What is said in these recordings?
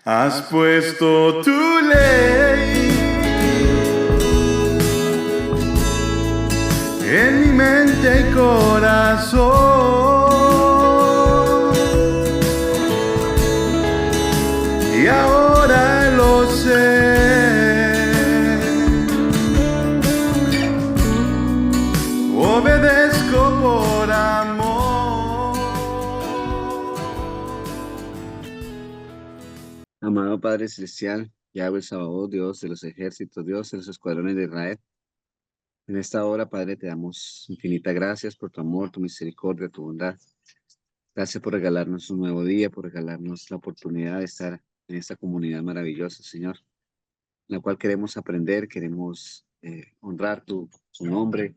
Has puesto tu ley en mi mente y corazón, y ahora lo sé. Obedezco por amor. Amado Padre Celestial, Yahweh Sabaoth, Dios de los ejércitos, Dios de los escuadrones de Israel, en esta hora, Padre, te damos infinitas gracias por tu amor, tu misericordia, tu bondad. Gracias por regalarnos un nuevo día, por regalarnos la oportunidad de estar en esta comunidad maravillosa, Señor, en la cual queremos aprender, queremos honrar tu nombre,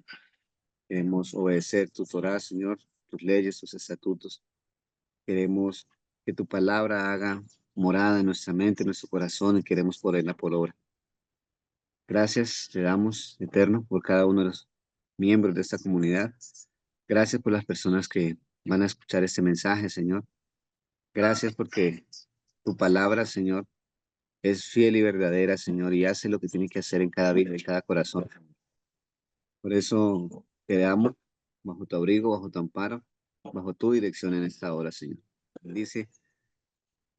queremos obedecer tu Torah, Señor, tus leyes, tus estatutos. Queremos que tu palabra haga morada en nuestra mente, en nuestro corazón, y queremos ponerla por obra. Gracias te damos, Eterno, por cada uno de los miembros de esta comunidad. Gracias por las personas que van a escuchar este mensaje, Señor. Gracias porque tu palabra, Señor, es fiel y verdadera, Señor, y hace lo que tiene que hacer en cada vida, en cada corazón. Por eso te damos bajo tu abrigo, bajo tu amparo, bajo tu dirección en esta hora, Señor. Dice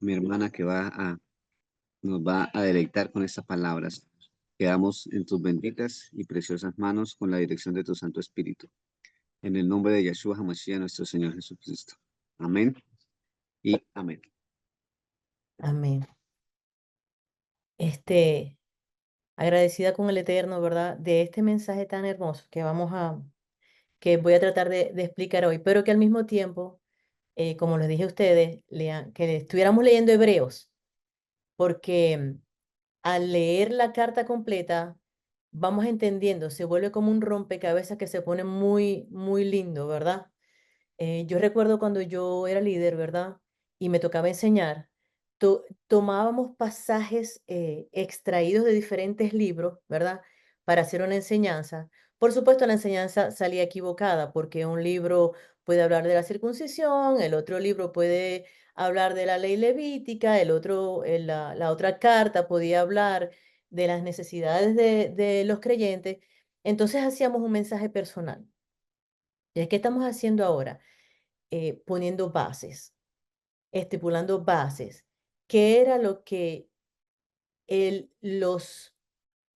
mi hermana que nos va a deleitar con estas palabras. Quedamos en tus benditas y preciosas manos con la dirección de tu Santo Espíritu. En el nombre de Yeshua HaMashiach, nuestro Señor Jesucristo. Amén y amén. Amén. Agradecida con el Eterno, ¿verdad? De este mensaje tan hermoso que voy a tratar de explicar hoy, pero que al mismo tiempo, como les dije a ustedes, que estuviéramos leyendo Hebreos, porque al leer la carta completa, vamos entendiendo, se vuelve como un rompecabezas que se pone muy, muy lindo, ¿verdad? Yo recuerdo cuando yo era líder, ¿verdad? Y me tocaba enseñar, tomábamos pasajes extraídos de diferentes libros, ¿verdad? Para hacer una enseñanza. Por supuesto, la enseñanza salía equivocada porque un libro puede hablar de la circuncisión, el otro libro puede hablar de la ley levítica, el otro, la otra carta podía hablar de las necesidades de los creyentes. Entonces hacíamos un mensaje personal. ¿Y qué estamos haciendo ahora? Poniendo bases, estipulando bases. ¿Qué era lo que los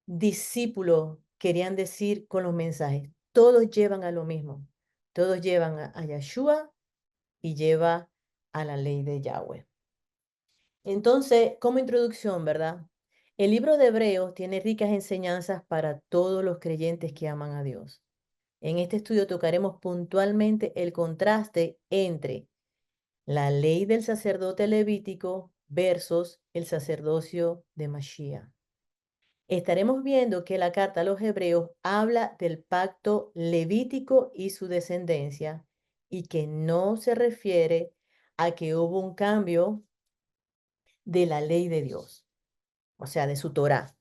discípulos querían decir con los mensajes? Todos llevan a lo mismo. Todos llevan a Yeshua y lleva a la ley de Yahweh. Entonces, como introducción, ¿verdad? El libro de Hebreos tiene ricas enseñanzas para todos los creyentes que aman a Dios. En este estudio tocaremos puntualmente el contraste entre la ley del sacerdote levítico versus el sacerdocio de Mashiach. Estaremos viendo que la carta a los hebreos habla del pacto levítico y su descendencia y que no se refiere a que hubo un cambio de la ley de Dios, o sea, de su Torá.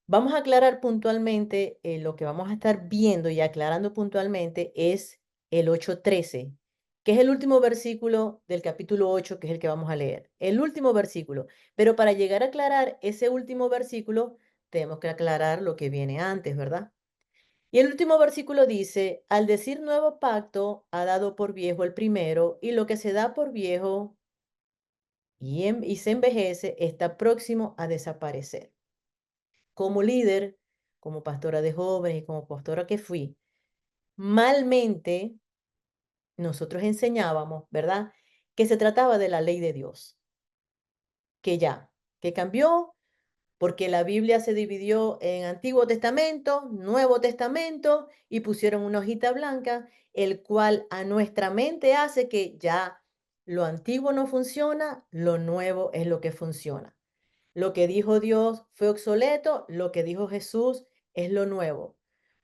Vamos a aclarar puntualmente lo que vamos a estar viendo y aclarando puntualmente es el 8:13, que es el último versículo del capítulo 8, que es el que vamos a leer. El último versículo. Pero para llegar a aclarar ese último versículo, tenemos que aclarar lo que viene antes, ¿verdad? Y el último versículo dice, al decir nuevo pacto, ha dado por viejo el primero, y lo que se da por viejo y se envejece está próximo a desaparecer. Como líder, como pastora de jóvenes y como pastora que fui, malmente nosotros enseñábamos, ¿verdad? Que se trataba de la ley de Dios, que ya, que cambió porque la Biblia se dividió en Antiguo Testamento, Nuevo Testamento y pusieron una hojita blanca, el cual a nuestra mente hace que ya lo antiguo no funciona, lo nuevo es lo que funciona. Lo que dijo Dios fue obsoleto, lo que dijo Jesús es lo nuevo.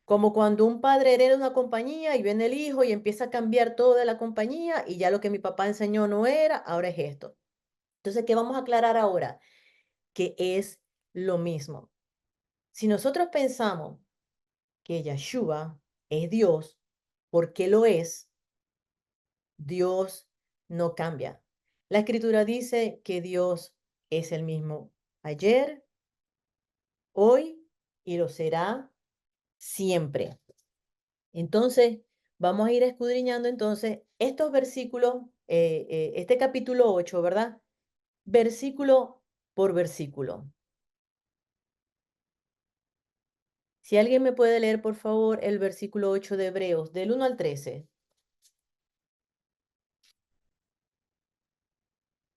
Como cuando un padre hereda una compañía y viene el hijo y empieza a cambiar todo de la compañía y ya lo que mi papá enseñó no era, ahora es esto. Entonces, ¿qué vamos a aclarar ahora? Que es lo mismo. Si nosotros pensamos que Yeshua es Dios, porque lo es, Dios no cambia. La escritura dice que Dios es el mismo ayer, hoy y lo será siempre. Entonces, vamos a ir escudriñando entonces estos versículos, este capítulo 8, ¿verdad? Versículo por versículo. Si alguien me puede leer, por favor, el versículo 8 de Hebreos, del 1 al 13.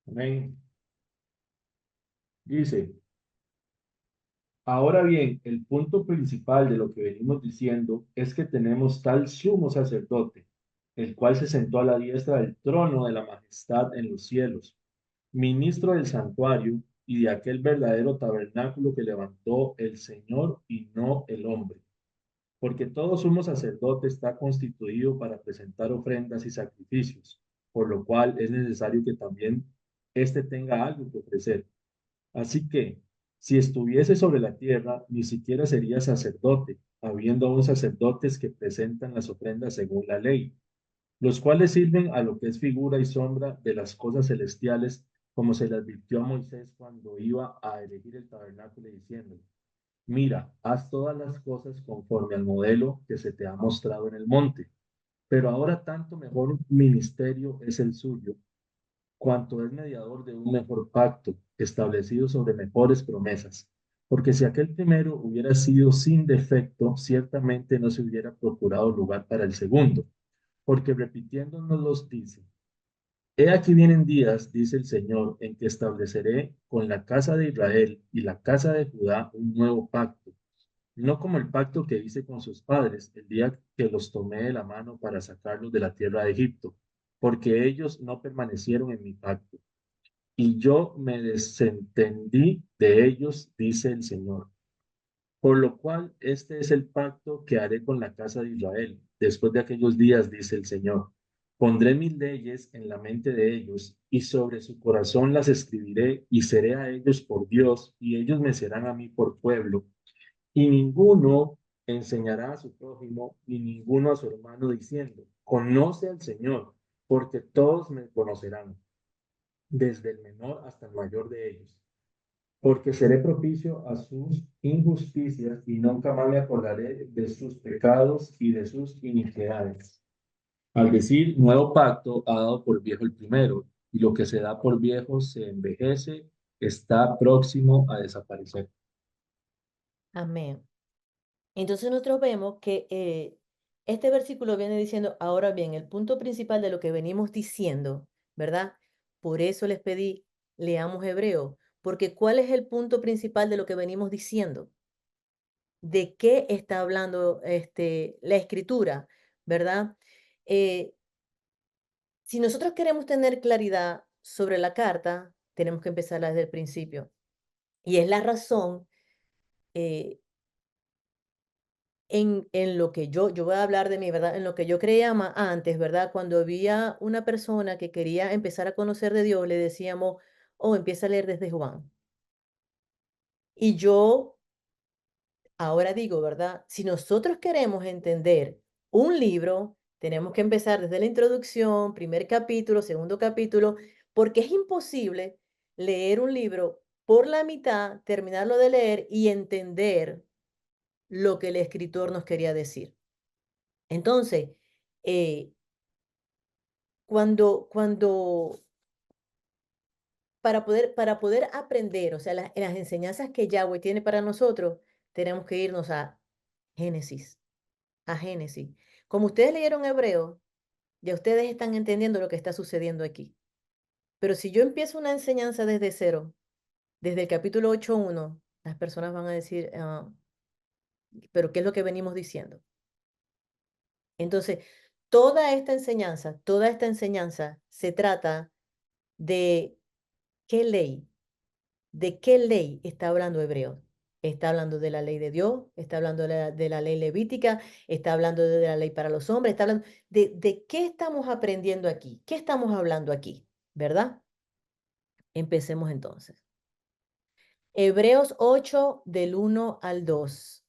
Amén. Dice, ahora bien, el punto principal de lo que venimos diciendo es que tenemos tal sumo sacerdote, el cual se sentó a la diestra del trono de la majestad en los cielos, ministro del santuario y de aquel verdadero tabernáculo que levantó el Señor y no el hombre. Porque todo sumo sacerdote está constituido para presentar ofrendas y sacrificios, por lo cual es necesario que también éste tenga algo que ofrecer. Así que, si estuviese sobre la tierra, ni siquiera sería sacerdote, habiendo aún sacerdotes que presentan las ofrendas según la ley, los cuales sirven a lo que es figura y sombra de las cosas celestiales, como se le advirtió a Moisés cuando iba a elegir el tabernáculo, diciendo, mira, haz todas las cosas conforme al modelo que se te ha mostrado en el monte. Pero ahora tanto mejor ministerio es el suyo, cuanto es mediador de un mejor pacto, establecido sobre mejores promesas. Porque si aquel primero hubiera sido sin defecto, ciertamente no se hubiera procurado lugar para el segundo. Porque repitiéndonos los dice, he aquí vienen días, dice el Señor, en que estableceré con la casa de Israel y la casa de Judá un nuevo pacto, no como el pacto que hice con sus padres el día que los tomé de la mano para sacarlos de la tierra de Egipto, porque ellos no permanecieron en mi pacto, y yo me desentendí de ellos, dice el Señor. Por lo cual, este es el pacto que haré con la casa de Israel. Después de aquellos días, dice el Señor, pondré mis leyes en la mente de ellos y sobre su corazón las escribiré y seré a ellos por Dios y ellos me serán a mí por pueblo. Y ninguno enseñará a su prójimo ni ninguno a su hermano diciendo, conoce al Señor, porque todos me conocerán, desde el menor hasta el mayor de ellos, porque seré propicio a sus injusticias y nunca más me acordaré de sus pecados y de sus iniquidades. Al decir nuevo pacto, ha dado por viejo el primero, y lo que se da por viejo se envejece, está próximo a desaparecer. Amén. Entonces nosotros vemos que este versículo viene diciendo, ahora bien, el punto principal de lo que venimos diciendo, ¿verdad? Por eso les pedí, leamos Hebreo, porque ¿cuál es el punto principal de lo que venimos diciendo? ¿De qué está hablando la escritura, verdad? Eh, si nosotros queremos tener claridad sobre la carta, tenemos que empezar desde el principio. Y es la razón eh, en lo que yo voy a hablar de mí, ¿verdad? En lo que yo creía antes, ¿verdad? Cuando había una persona que quería empezar a conocer de Dios, le decíamos, oh, empieza a leer desde Juan. Y yo ahora digo, ¿verdad? Si nosotros queremos entender un libro, tenemos que empezar desde la introducción, primer capítulo, segundo capítulo, porque es imposible leer un libro por la mitad, terminarlo de leer y entender lo que el escritor nos quería decir. Entonces, eh, cuando para poder aprender, o sea, las enseñanzas que Yahweh tiene para nosotros, tenemos que irnos Génesis, a Génesis. Como ustedes leyeron Hebreo, ya ustedes están entendiendo lo que está sucediendo aquí. Pero si yo empiezo una enseñanza desde cero, desde el capítulo 8:1, las personas van a decir, pero ¿qué es lo que venimos diciendo? Entonces, toda esta enseñanza se trata de qué ley, de qué ley está hablando Hebreo. Está hablando de la ley de Dios, está hablando de la ley levítica, está hablando de la ley para los hombres, está hablando de qué estamos aprendiendo aquí, qué estamos hablando aquí, ¿verdad? Empecemos entonces. Hebreos 8 del 1 al 2.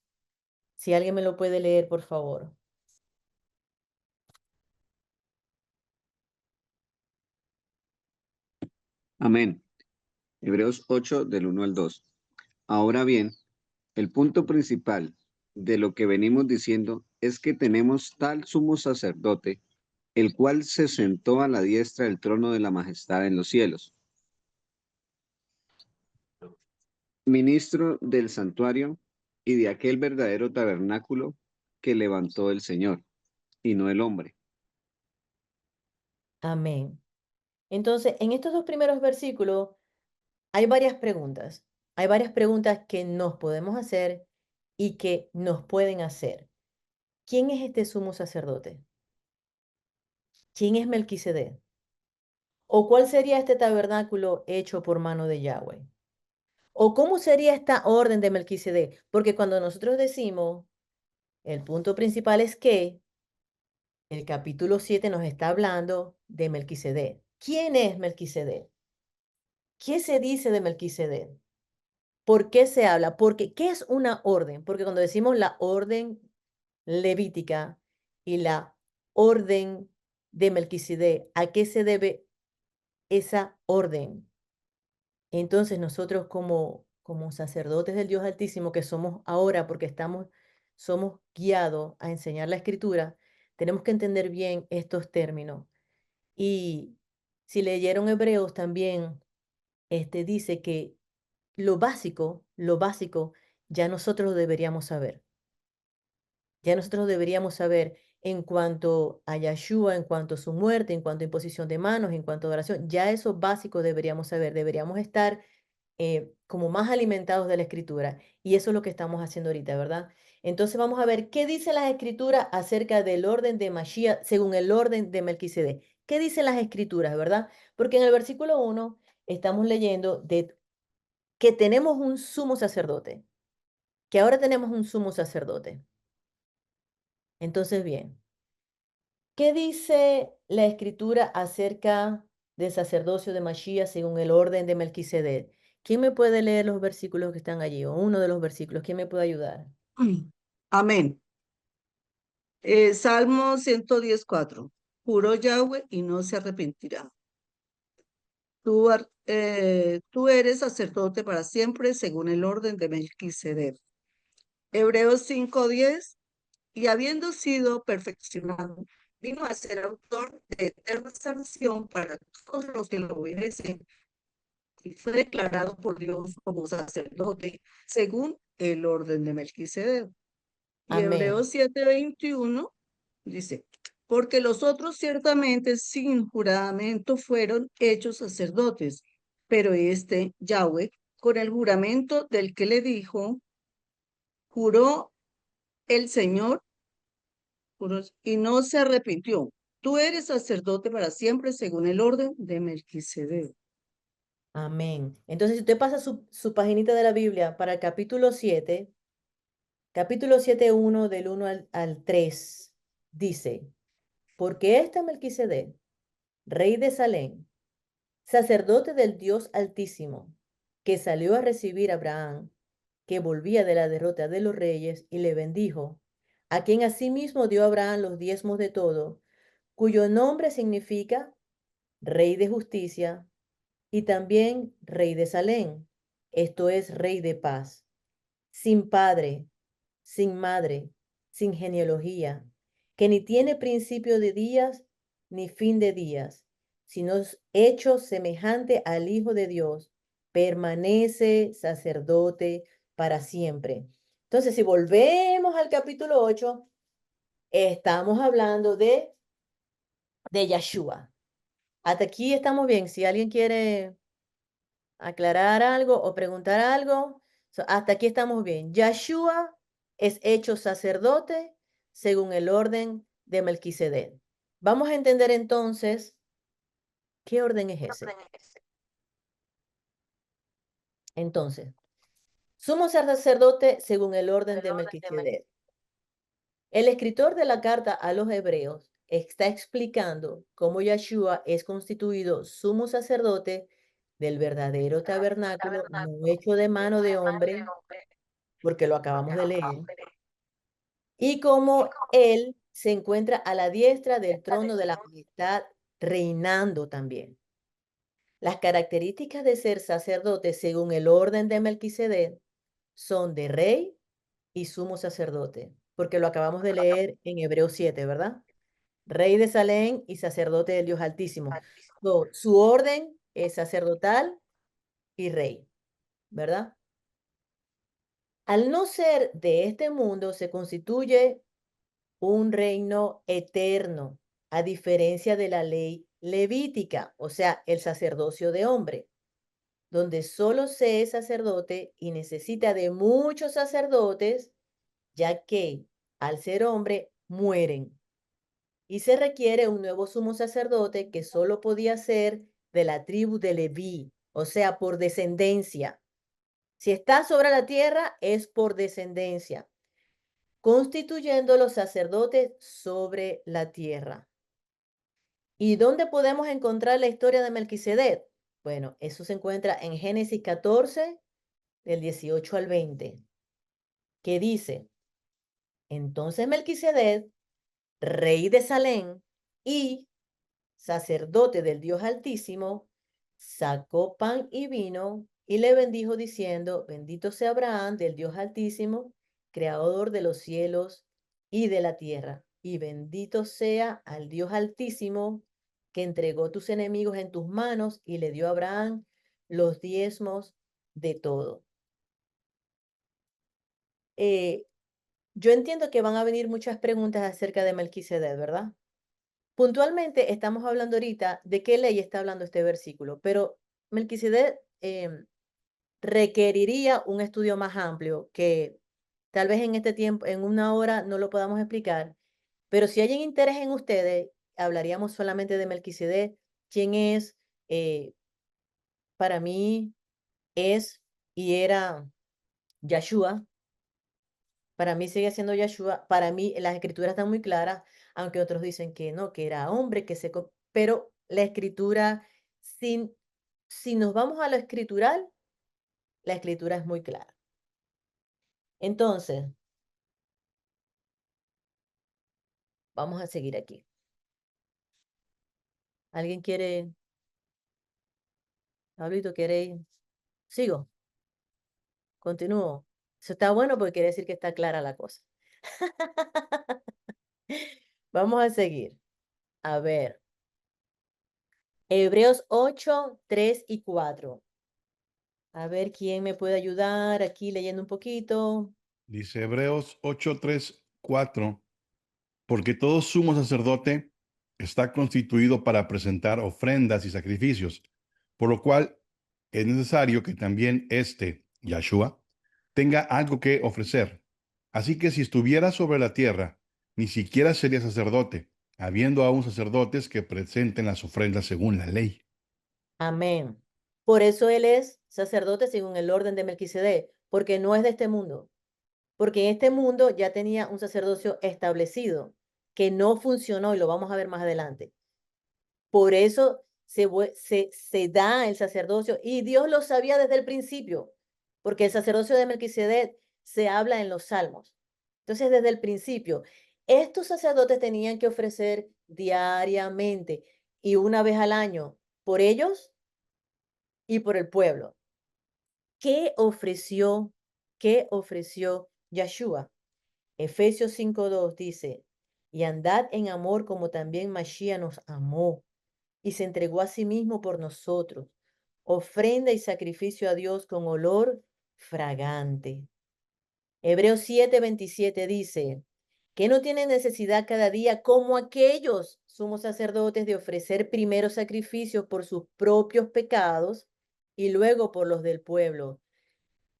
Si alguien me lo puede leer, por favor. Amén. Hebreos 8 del 1 al 2. Ahora bien, el punto principal de lo que venimos diciendo es que tenemos tal sumo sacerdote, el cual se sentó a la diestra del trono de la majestad en los cielos, ministro del santuario y de aquel verdadero tabernáculo que levantó el Señor, y no el hombre. Amén. Entonces, en estos dos primeros versículos hay varias preguntas. Hay varias preguntas que nos podemos hacer y que nos pueden hacer. ¿Quién es este sumo sacerdote? ¿Quién es Melquisedec? ¿O cuál sería este tabernáculo hecho por mano de Yahweh? ¿O cómo sería esta orden de Melquisedec? Porque cuando nosotros decimos, el punto principal es que el capítulo 7 nos está hablando de Melquisedec. ¿Quién es Melquisedec? ¿Qué se dice de Melquisedec? ¿Por qué se habla? Porque, ¿qué es una orden? Porque cuando decimos la orden levítica y la orden de Melquisedec, ¿a qué se debe esa orden? Entonces nosotros como sacerdotes del Dios Altísimo que somos ahora, porque somos guiados a enseñar la Escritura, tenemos que entender bien estos términos. Y si leyeron Hebreos también, dice que lo básico, ya nosotros lo deberíamos saber. Ya nosotros deberíamos saber en cuanto a Yahshua, en cuanto a su muerte, en cuanto a imposición de manos, en cuanto a oración, ya eso básico deberíamos saber, deberíamos estar como más alimentados de la escritura. Y eso es lo que estamos haciendo ahorita, ¿verdad? Entonces vamos a ver qué dice las escrituras acerca del orden de Mashiach según el orden de Melquisedec. ¿Qué dicen las escrituras, verdad? Porque en el versículo 1 estamos leyendo de que tenemos un sumo sacerdote, que ahora tenemos un sumo sacerdote. Entonces, bien, ¿qué dice la escritura acerca del sacerdocio de Mashiach según el orden de Melquisedec? ¿Quién me puede leer los versículos que están allí o uno de los versículos? ¿Quién me puede ayudar? Amén. Salmo 110:4. Juró Yahweh y no se arrepentirá. Tú eres sacerdote para siempre según el orden de Melquisedec. Hebreos 5:10. Y habiendo sido perfeccionado, vino a ser autor de eterna salvación para todos los que lo obedecen y fue declarado por Dios como sacerdote según el orden de Melquisedec. Y Amén. Hebreos 7:21 dice, porque los otros ciertamente sin juramento fueron hechos sacerdotes, pero este Yahweh, con el juramento del que le dijo, juró el Señor y no se arrepintió. Tú eres sacerdote para siempre según el orden de Melquisedec. Amén. Entonces, si usted pasa su paginita de la Biblia para el capítulo 7, 1 del 1 al 3, dice, porque este Melquisedec, rey de Salem, sacerdote del Dios Altísimo, que salió a recibir a Abraham, que volvía de la derrota de los reyes, y le bendijo, a quien asimismo dio Abraham los diezmos de todo, cuyo nombre significa Rey de Justicia, y también Rey de Salem, esto es Rey de Paz, sin padre, sin madre, sin genealogía, que ni tiene principio de días ni fin de días, sino es hecho semejante al Hijo de Dios, permanece sacerdote para siempre. Entonces, si volvemos al capítulo 8, estamos hablando de Yahshua. Hasta aquí estamos bien. Si alguien quiere aclarar algo o preguntar algo, hasta aquí estamos bien. Yahshua es hecho sacerdote según el orden de Melquisedec. Vamos a entender entonces qué orden es ese. Entonces, sumo sacerdote según el orden de Melquisedec. El escritor de la carta a los hebreos está explicando cómo Yahshua es constituido sumo sacerdote del verdadero tabernáculo no hecho de mano de hombre, porque lo acabamos de leer, y cómo él se encuentra a la diestra del trono de la majestad reinando también. Las características de ser sacerdote según el orden de Melquisedec son de rey y sumo sacerdote, porque lo acabamos de leer en Hebreos 7, ¿verdad? Rey de Salem y sacerdote del Dios Altísimo. Su orden es sacerdotal y rey, ¿verdad? Al no ser de este mundo, se constituye un reino eterno, a diferencia de la ley levítica, o sea, el sacerdocio de hombre, donde solo se es sacerdote y necesita de muchos sacerdotes, ya que al ser hombre mueren. Y se requiere un nuevo sumo sacerdote que solo podía ser de la tribu de Leví, o sea, por descendencia. Si está sobre la tierra, es por descendencia, constituyendo los sacerdotes sobre la tierra. ¿Y dónde podemos encontrar la historia de Melquisedec? Bueno, eso se encuentra en Génesis 14, del 18 al 20, que dice, entonces Melquisedec, rey de Salem y sacerdote del Dios Altísimo, sacó pan y vino y le bendijo diciendo, bendito sea Abraham del Dios Altísimo, creador de los cielos y de la tierra, y bendito sea al Dios Altísimo que entregó tus enemigos en tus manos y le dio a Abraham los diezmos de todo. Yo entiendo que van a venir muchas preguntas acerca de Melquisedec, ¿verdad? Puntualmente estamos hablando ahorita de qué ley está hablando este versículo, pero Melquisedec requeriría un estudio más amplio que tal vez en este tiempo, en una hora, no lo podamos explicar, pero si hay interés en ustedes, hablaríamos solamente de Melquisedec, quién es, para mí es y era Yahshua. Para mí sigue siendo Yahshua. Para mí las escrituras están muy claras, aunque otros dicen que no, que era hombre, que se... Pero la escritura, si nos vamos a lo escritural, la escritura es muy clara. Entonces, vamos a seguir aquí. ¿Alguien quiere? Pablito, ¿quiere? Sigo, continúo. Eso está bueno porque quiere decir que está clara la cosa. Vamos a seguir. A ver. Hebreos 8, 3 y 4. A ver quién me puede ayudar aquí leyendo un poquito. Dice Hebreos 8, 3, 4. Porque todo sumo sacerdote está constituido para presentar ofrendas y sacrificios, por lo cual es necesario que también Yahshua, tenga algo que ofrecer. Así que si estuviera sobre la tierra, ni siquiera sería sacerdote, habiendo aún sacerdotes que presenten las ofrendas según la ley. Amén. Por eso él es sacerdote según el orden de Melquisedec, porque no es de este mundo. Porque en este mundo ya tenía un sacerdocio establecido que no funcionó y lo vamos a ver más adelante. Por eso se da el sacerdocio y Dios lo sabía desde el principio, porque el sacerdocio de Melquisedec se habla en los Salmos. Entonces, desde el principio, estos sacerdotes tenían que ofrecer diariamente y una vez al año por ellos y por el pueblo. ¿Qué ofreció? ¿Qué ofreció Yahshua? Efesios 5:2 dice, y andad en amor como también Mashiach nos amó y se entregó a sí mismo por nosotros, ofrenda y sacrificio a Dios con olor fragante. Hebreos 7:27 dice, que no tiene necesidad cada día como aquellos sumos sacerdotes de ofrecer primero sacrificios por sus propios pecados y luego por los del pueblo,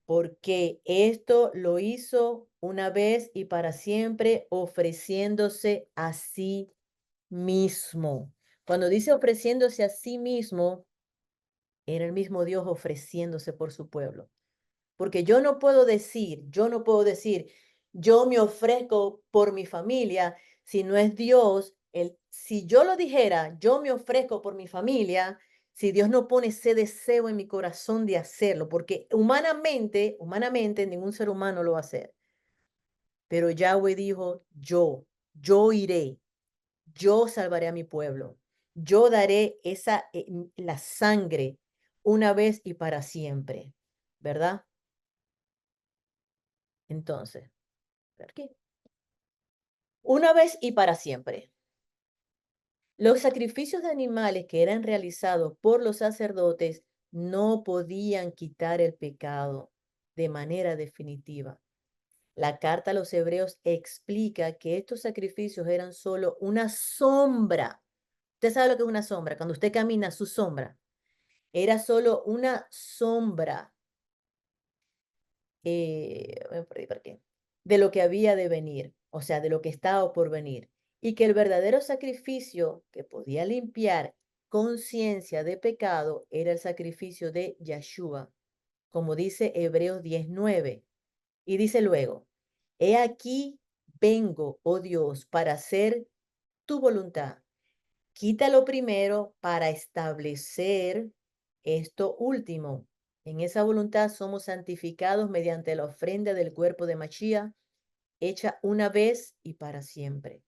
porque esto lo hizo una vez y para siempre, ofreciéndose a sí mismo. Cuando dice ofreciéndose a sí mismo, era el mismo Dios ofreciéndose por su pueblo. Porque yo no puedo decir, yo me ofrezco por mi familia, si no es Dios, si yo lo dijera, yo me ofrezco por mi familia, si Dios no pone ese deseo en mi corazón de hacerlo, porque humanamente ningún ser humano lo va a hacer. Pero Yahweh dijo, yo iré, yo salvaré a mi pueblo. yo daré la sangre una vez y para siempre, ¿verdad? Entonces, aquí, una vez y para siempre. Los sacrificios de animales que eran realizados por los sacerdotes no podían quitar el pecado de manera definitiva. La carta a los hebreos explica que estos sacrificios eran solo una sombra. Usted sabe lo que es una sombra. Cuando usted camina, su sombra. Era solo una sombra me perdí por qué, de lo que había de venir, o sea, de lo que estaba por venir. Y que el verdadero sacrificio que podía limpiar conciencia de pecado era el sacrificio de Yeshua, como dice Hebreos 10:9. Y dice luego, he aquí vengo, oh Dios, para hacer tu voluntad. Quítalo primero para establecer esto último. En esa voluntad somos santificados mediante la ofrenda del cuerpo de Mashiach, hecha una vez y para siempre.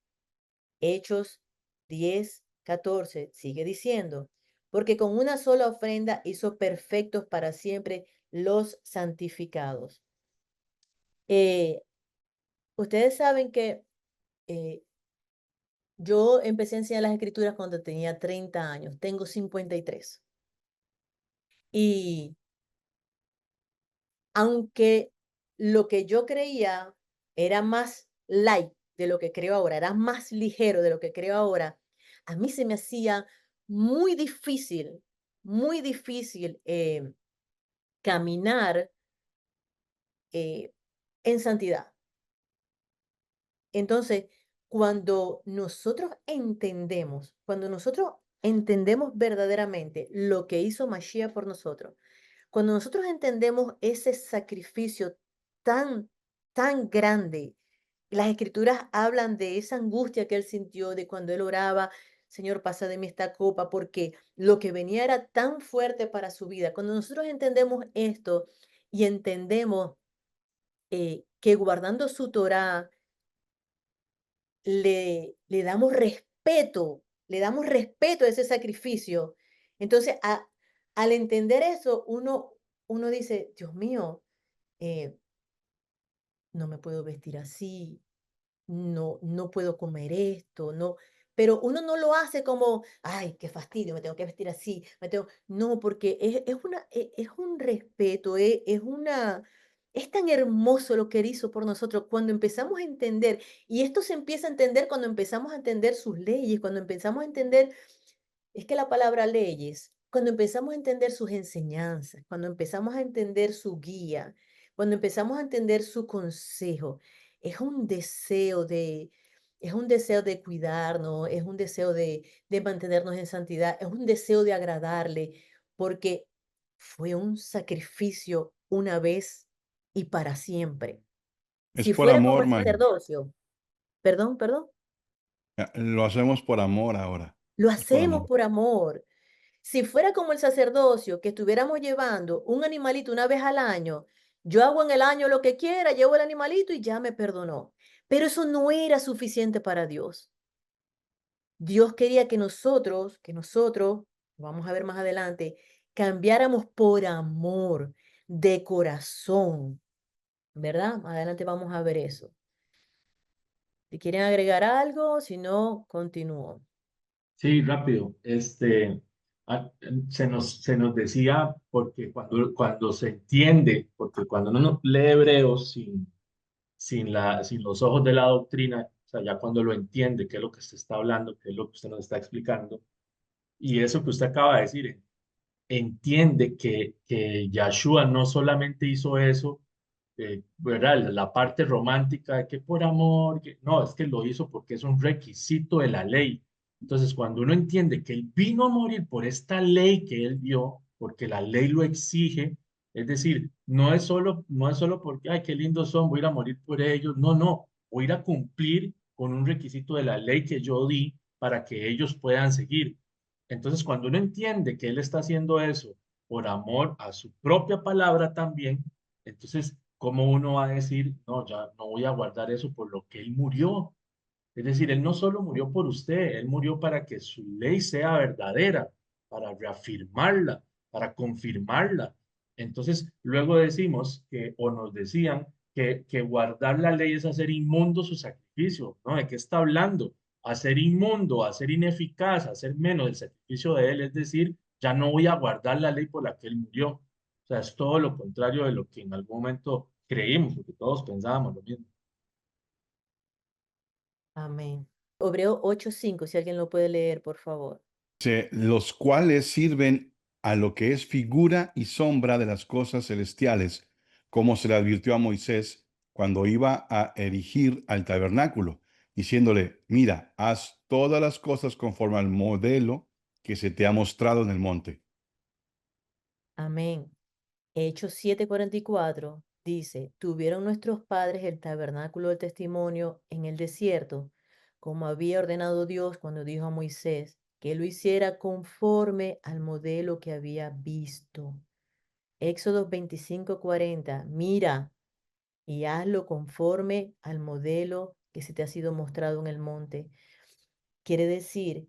Hechos 10:14 sigue diciendo, porque con una sola ofrenda hizo perfectos para siempre los santificados. Ustedes saben que eh, yo empecé a enseñar las escrituras cuando tenía 30 años, tengo 53. Y aunque lo que yo creía era más light de lo que creo ahora, era más ligero de lo que creo ahora, a mí se me hacía muy difícil caminar eh, en santidad. Entonces, cuando nosotros entendemos verdaderamente lo que hizo Mashiach por nosotros, cuando nosotros entendemos ese sacrificio tan, tan grande, las escrituras hablan de esa angustia que él sintió, de cuando él oraba, Señor, pasa de mí esta copa, porque lo que venía era tan fuerte para su vida. Cuando nosotros entendemos esto y entendemos que guardando su Torá, le damos respeto a ese sacrificio. Entonces, al entender eso, uno dice, Dios mío, eh, no me puedo vestir así, no puedo comer esto, no. Pero uno no lo hace como, ay, qué fastidio, me tengo que vestir así, no, porque es un respeto, es tan hermoso lo que él hizo por nosotros cuando empezamos a entender, y esto se empieza a entender cuando empezamos a entender sus leyes, cuando empezamos a entender es que la palabra leyes, cuando empezamos a entender sus enseñanzas, cuando empezamos a entender su guía, cuando empezamos a entender su consejo, es un deseo de, es un deseo de cuidarnos, es un deseo de mantenernos en santidad, es un deseo de agradarle, porque fue un sacrificio una vez y para siempre. Es Si por fuera como amor, el man. sacerdocio, perdón, Lo hacemos por amor ahora. lo Es por hacemos amor. por amor. Si fuera como el sacerdocio, que estuviéramos llevando un animalito una vez al año, yo hago en el año lo que quiera, llevo el animalito y ya me perdonó. Pero eso no era suficiente para Dios. Dios quería que nosotros, vamos a ver más adelante, cambiáramos por amor, de corazón, ¿verdad? Más adelante vamos a ver eso. Si quieren agregar algo, si no, continúo. Sí, rápido. Se nos decía, porque cuando se entiende, porque cuando uno lee Hebreos sin los ojos de la doctrina, o sea, ya cuando lo entiende, qué es lo que se está hablando, qué es lo que usted nos está explicando, y eso que usted acaba de decir, entiende que Yahshua no solamente hizo eso, ¿verdad? La parte romántica de que por amor, no, es que lo hizo porque es un requisito de la ley. Entonces, cuando uno entiende que él vino a morir por esta ley que él dio, porque la ley lo exige, es decir, no es solo porque, ay, qué lindos son, voy a ir a morir por ellos, no, no, voy a ir a cumplir con un requisito de la ley que yo di para que ellos puedan seguir. Entonces, cuando uno entiende que él está haciendo eso por amor a su propia palabra también, entonces, ¿cómo uno va a decir, no, ya no voy a guardar eso por lo que él murió? Es decir, Él no solo murió por usted, Él murió para que su ley sea verdadera, para reafirmarla, para confirmarla. Entonces, luego decimos que, o nos decían, que guardar la ley es hacer inmundo su sacrificio, ¿no? ¿De qué está hablando? Hacer inmundo, hacer ineficaz, hacer menos el sacrificio de Él, es decir, ya no voy a guardar la ley por la que Él murió. O sea, es todo lo contrario de lo que en algún momento creímos, porque todos pensábamos lo mismo. Amén. Hebreo 8:5, si alguien lo puede leer, por favor. Los cuales sirven a lo que es figura y sombra de las cosas celestiales, como se le advirtió a Moisés cuando iba a erigir al tabernáculo, diciéndole, mira, haz todas las cosas conforme al modelo que se te ha mostrado en el monte. Amén. Hechos 7:44 dice, tuvieron nuestros padres el tabernáculo del testimonio en el desierto, como había ordenado Dios cuando dijo a Moisés que lo hiciera conforme al modelo que había visto. Éxodo 25:40, mira y hazlo conforme al modelo que se te ha sido mostrado en el monte. Quiere decir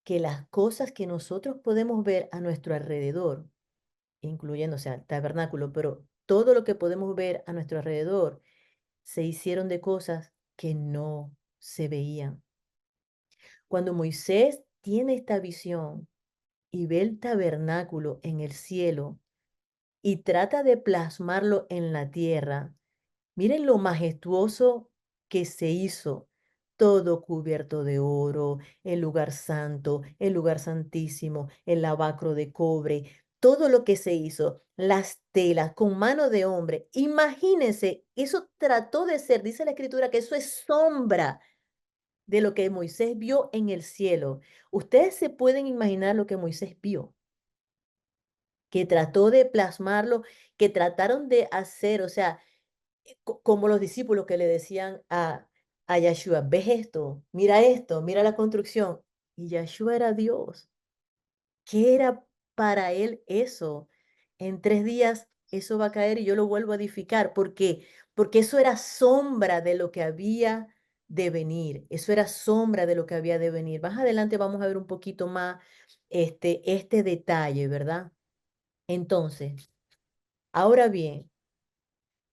que las cosas que nosotros podemos ver a nuestro alrededor, incluyendo, o sea, el tabernáculo, pero todo lo que podemos ver a nuestro alrededor se hicieron de cosas que no se veían. Cuando Moisés tiene esta visión y ve el tabernáculo en el cielo y trata de plasmarlo en la tierra, miren lo majestuoso que se hizo, todo cubierto de oro, el lugar santo, el lugar santísimo, el lavacro de cobre, todo lo que se hizo, las telas con mano de hombre. Imagínense, eso trató de ser, dice la escritura, que eso es sombra de lo que Moisés vio en el cielo. Ustedes se pueden imaginar lo que Moisés vio, que trató de plasmarlo, que trataron de hacer, o sea, como los discípulos que le decían a Yeshua, ves esto, mira la construcción. Y Yeshua era Dios. ¿Qué era para él eso? En 3 días eso va a caer y yo lo vuelvo a edificar. ¿Por qué? Porque eso era sombra de lo que había de venir. Eso era sombra de lo que había de venir. Más adelante vamos a ver un poquito más este detalle, ¿verdad? Entonces, ahora bien,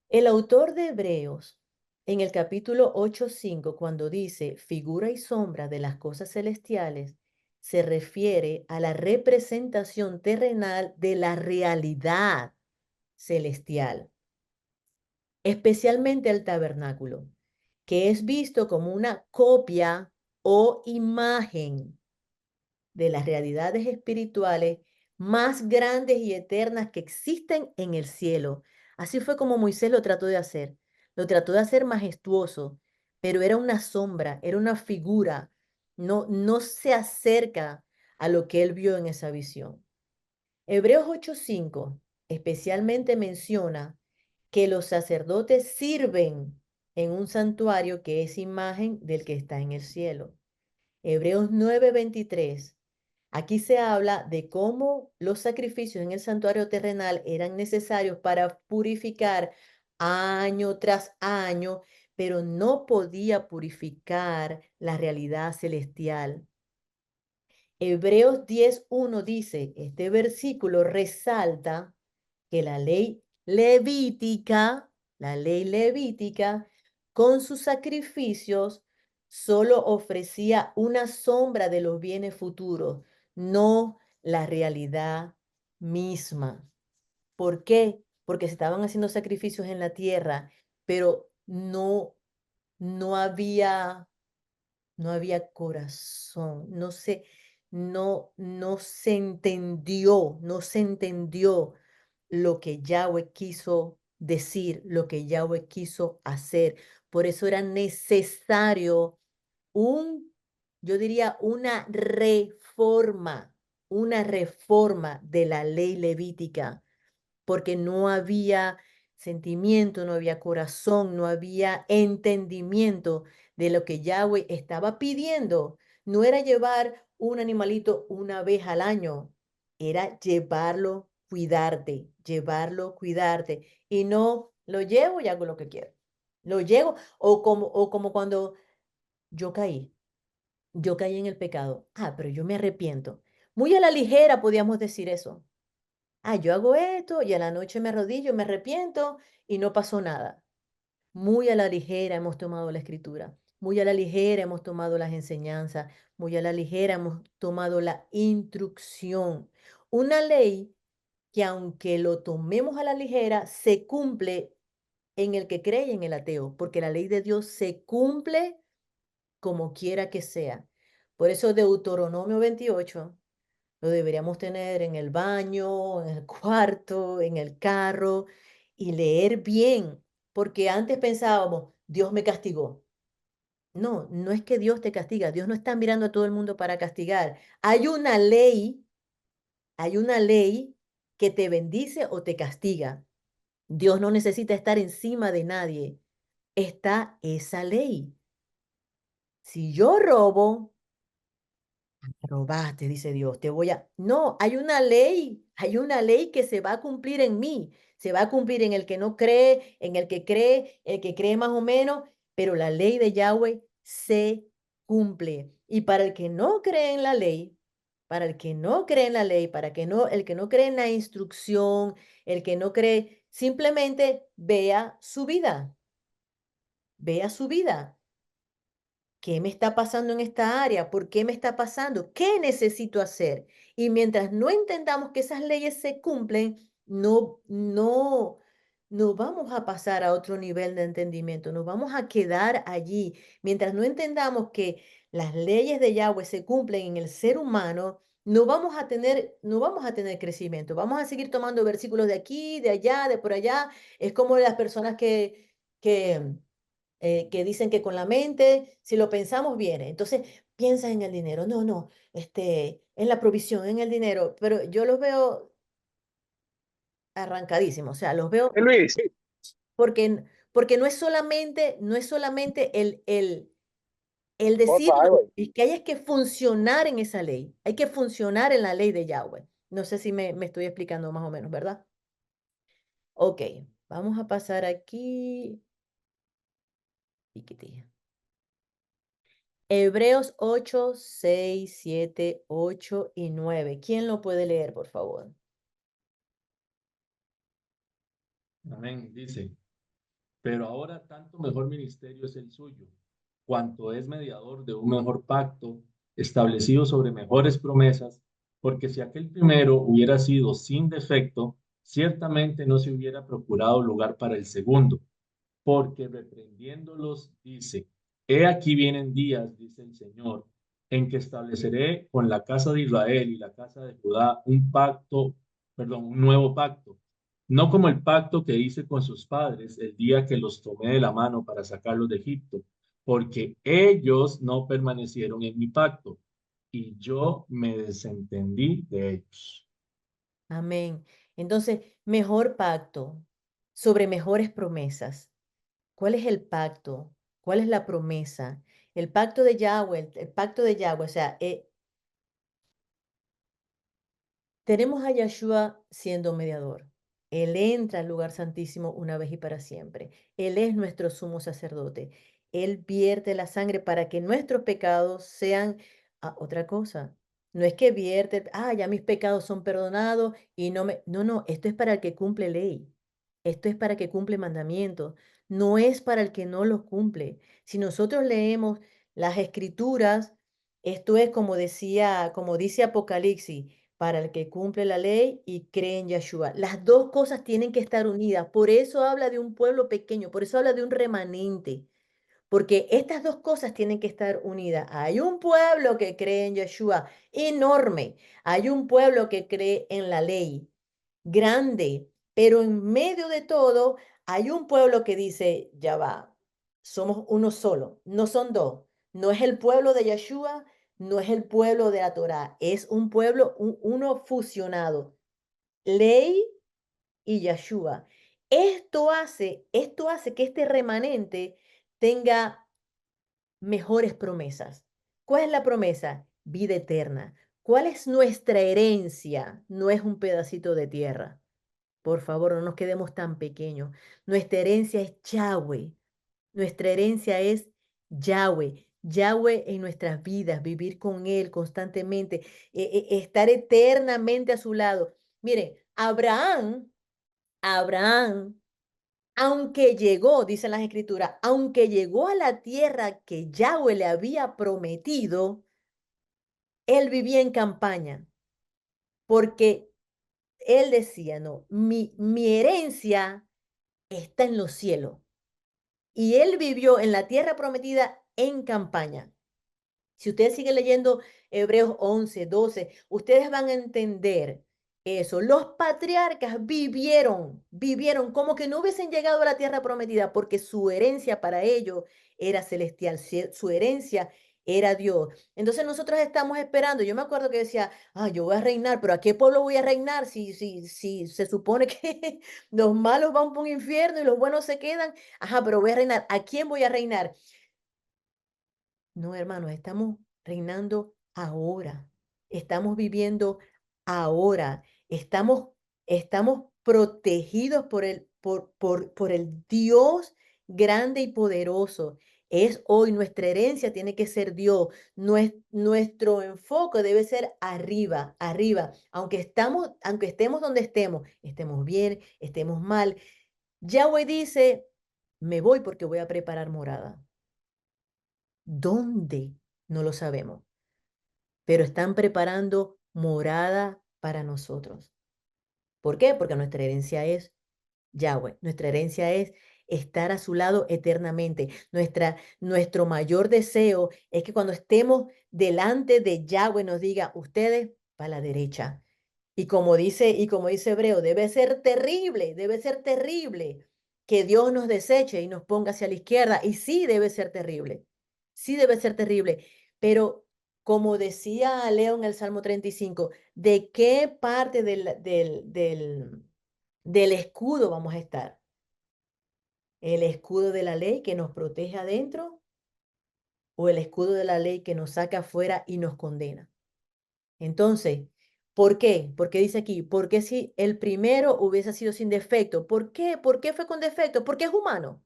el autor de Hebreos, en el capítulo 8:5, cuando dice figura y sombra de las cosas celestiales, se refiere a la representación terrenal de la realidad celestial, especialmente el tabernáculo, que es visto como una copia o imagen de las realidades espirituales más grandes y eternas que existen en el cielo. Así fue como Moisés lo trató de hacer. Lo trató de hacer majestuoso, pero era una sombra, era una figura. No se acerca a lo que él vio en esa visión. Hebreos 8:5 especialmente menciona que los sacerdotes sirven en un santuario que es imagen del que está en el cielo. Hebreos 9:23. Aquí se habla de cómo los sacrificios en el santuario terrenal eran necesarios para purificar año tras año, pero no podía purificar la realidad celestial. Hebreos 10:1 dice, este versículo resalta que la ley levítica, con sus sacrificios, solo ofrecía una sombra de los bienes futuros, no la realidad misma. ¿Por qué? Porque se estaban haciendo sacrificios en la tierra, pero no había corazón, no se entendió lo que Yahweh quiso decir, lo que Yahweh quiso hacer. Por eso era necesario yo diría, una reforma de la ley levítica, porque no había sentimiento, no había corazón, no había entendimiento de lo que Yahweh estaba pidiendo. No era llevar un animalito una vez al año, era llevarlo, cuidarte. Y no lo llevo y hago lo que quiero. Lo llevo, o como cuando yo caí en el pecado. Ah, pero yo me arrepiento. Muy a la ligera podíamos decir eso. Ah, yo hago esto y a la noche me arrodillo, me arrepiento y no pasó nada. Muy a la ligera hemos tomado la escritura, muy a la ligera hemos tomado las enseñanzas, muy a la ligera hemos tomado la instrucción. Una ley que aunque lo tomemos a la ligera, se cumple en el que cree y en el ateo, porque la ley de Dios se cumple como quiera que sea. Por eso Deuteronomio 28 lo deberíamos tener en el baño, en el cuarto, en el carro y leer bien, porque antes pensábamos, Dios me castigó. No, no es que Dios te castiga, Dios no está mirando a todo el mundo para castigar. Hay una ley que te bendice o te castiga. Dios no necesita estar encima de nadie. Está esa ley. Si yo robo, robaste, dice Dios, te voy a... No, hay una ley que se va a cumplir en mí, se va a cumplir en el que no cree, en el que cree más o menos, pero la ley de Yahweh se cumple. Y para el que no cree en la ley, para el que no cree en la ley, el que no cree en la instrucción, el que no cree, simplemente vea su vida. ¿Qué me está pasando en esta área? ¿Por qué me está pasando? ¿Qué necesito hacer? Y mientras no entendamos que esas leyes se cumplen, no vamos a pasar a otro nivel de entendimiento, nos vamos a quedar allí. Mientras no entendamos que las leyes de Yahweh se cumplen en el ser humano, no vamos a tener crecimiento. Vamos a seguir tomando versículos de aquí, de allá, de por allá. Es como las personas que dicen que con la mente, si lo pensamos, viene. Entonces, piensa en el dinero. No, no, en la provisión, en el dinero. Pero yo los veo arrancadísimos. O sea, los veo Luis, porque no es solamente el otra, decirlo, güey. es que hay que funcionar en esa ley. Hay que funcionar en la ley de Yahweh. No sé si me estoy explicando más o menos, ¿verdad? Ok, vamos a pasar aquí. Piquitilla. Hebreos 8, 6, 7, 8 y 9. ¿Quién lo puede leer, por favor? Amén. Dice, pero ahora tanto mejor ministerio es el suyo, cuanto es mediador de un mejor pacto, establecido sobre mejores promesas, porque si aquel primero hubiera sido sin defecto, ciertamente no se hubiera procurado lugar para el segundo, porque reprendiéndolos dice, he aquí vienen días, dice el Señor, en que estableceré con la casa de Israel y la casa de Judá un pacto, perdón, un nuevo pacto, no como el pacto que hice con sus padres el día que los tomé de la mano para sacarlos de Egipto, porque ellos no permanecieron en mi pacto y yo me desentendí de ellos. Amén. Entonces, mejor pacto sobre mejores promesas. ¿Cuál es el pacto? ¿Cuál es la promesa? El pacto de Yahweh, el pacto de Yahweh, o sea, tenemos a Yeshua siendo mediador. Él entra al lugar santísimo una vez y para siempre. Él es nuestro sumo sacerdote. Él vierte la sangre para que nuestros pecados sean otra cosa. No es que vierte, ya mis pecados son perdonados y no, esto es para el que cumple ley. Esto es para el que cumple mandamientos. No es para el que no los cumple. Si nosotros leemos las escrituras, esto es como dice Apocalipsis, para el que cumple la ley y cree en Yeshua. Las dos cosas tienen que estar unidas. Por eso habla de un pueblo pequeño, por eso habla de un remanente, porque estas dos cosas tienen que estar unidas. Hay un pueblo que cree en Yeshua, enorme. Hay un pueblo que cree en la ley, grande. Pero en medio de todo, hay un pueblo que dice, ya va, somos uno solo, no son dos. No es el pueblo de Yeshua, no es el pueblo de la Torá, es un pueblo, uno fusionado, ley y Yeshua. Esto hace que este remanente tenga mejores promesas. ¿Cuál es la promesa? Vida eterna. ¿Cuál es nuestra herencia? No es un pedacito de tierra. Por favor, no nos quedemos tan pequeños. Nuestra herencia es Yahweh. Nuestra herencia es Yahweh. Yahweh en nuestras vidas, vivir con Él constantemente, estar eternamente a su lado. Miren, Abraham, aunque llegó, dicen las escrituras, aunque llegó a la tierra que Yahweh le había prometido, él vivía en campaña, porque él decía, no, mi herencia está en los cielos. Y él vivió en la tierra prometida en campaña. Si ustedes siguen leyendo Hebreos 11, 12, ustedes van a entender eso. Los patriarcas vivieron como que no hubiesen llegado a la tierra prometida porque su herencia para ellos era celestial, su herencia era Dios. Entonces nosotros estamos esperando. Yo me acuerdo que decía, yo voy a reinar, pero ¿a qué pueblo voy a reinar si se supone que los malos van por un infierno y los buenos se quedan? Pero voy a reinar. ¿A quién voy a reinar? No, hermanos, estamos reinando ahora. Estamos viviendo ahora. Estamos protegidos por el Dios grande y poderoso. Es hoy, nuestra herencia tiene que ser Dios. Nuestro enfoque debe ser arriba, arriba. Aunque estemos donde estemos bien, estemos mal. Yahweh dice, me voy porque voy a preparar morada. ¿Dónde? No lo sabemos, pero están preparando morada para nosotros. ¿Por qué? Porque nuestra herencia es Yahweh. Nuestra herencia es estar a su lado eternamente. Nuestro mayor deseo es que cuando estemos delante de Yahweh nos diga, ustedes para la derecha. Y como dice Hebreo, debe ser terrible que Dios nos deseche y nos ponga hacia la izquierda. Y sí debe ser terrible. Sí debe ser terrible, pero como decía Leo en el Salmo 35, ¿de qué parte del escudo vamos a estar? ¿El escudo de la ley que nos protege adentro o el escudo de la ley que nos saca afuera y nos condena? Entonces, ¿por qué? Porque dice aquí, porque si el primero hubiese sido sin defecto, ¿por qué? ¿Por qué fue con defecto? Porque es humano.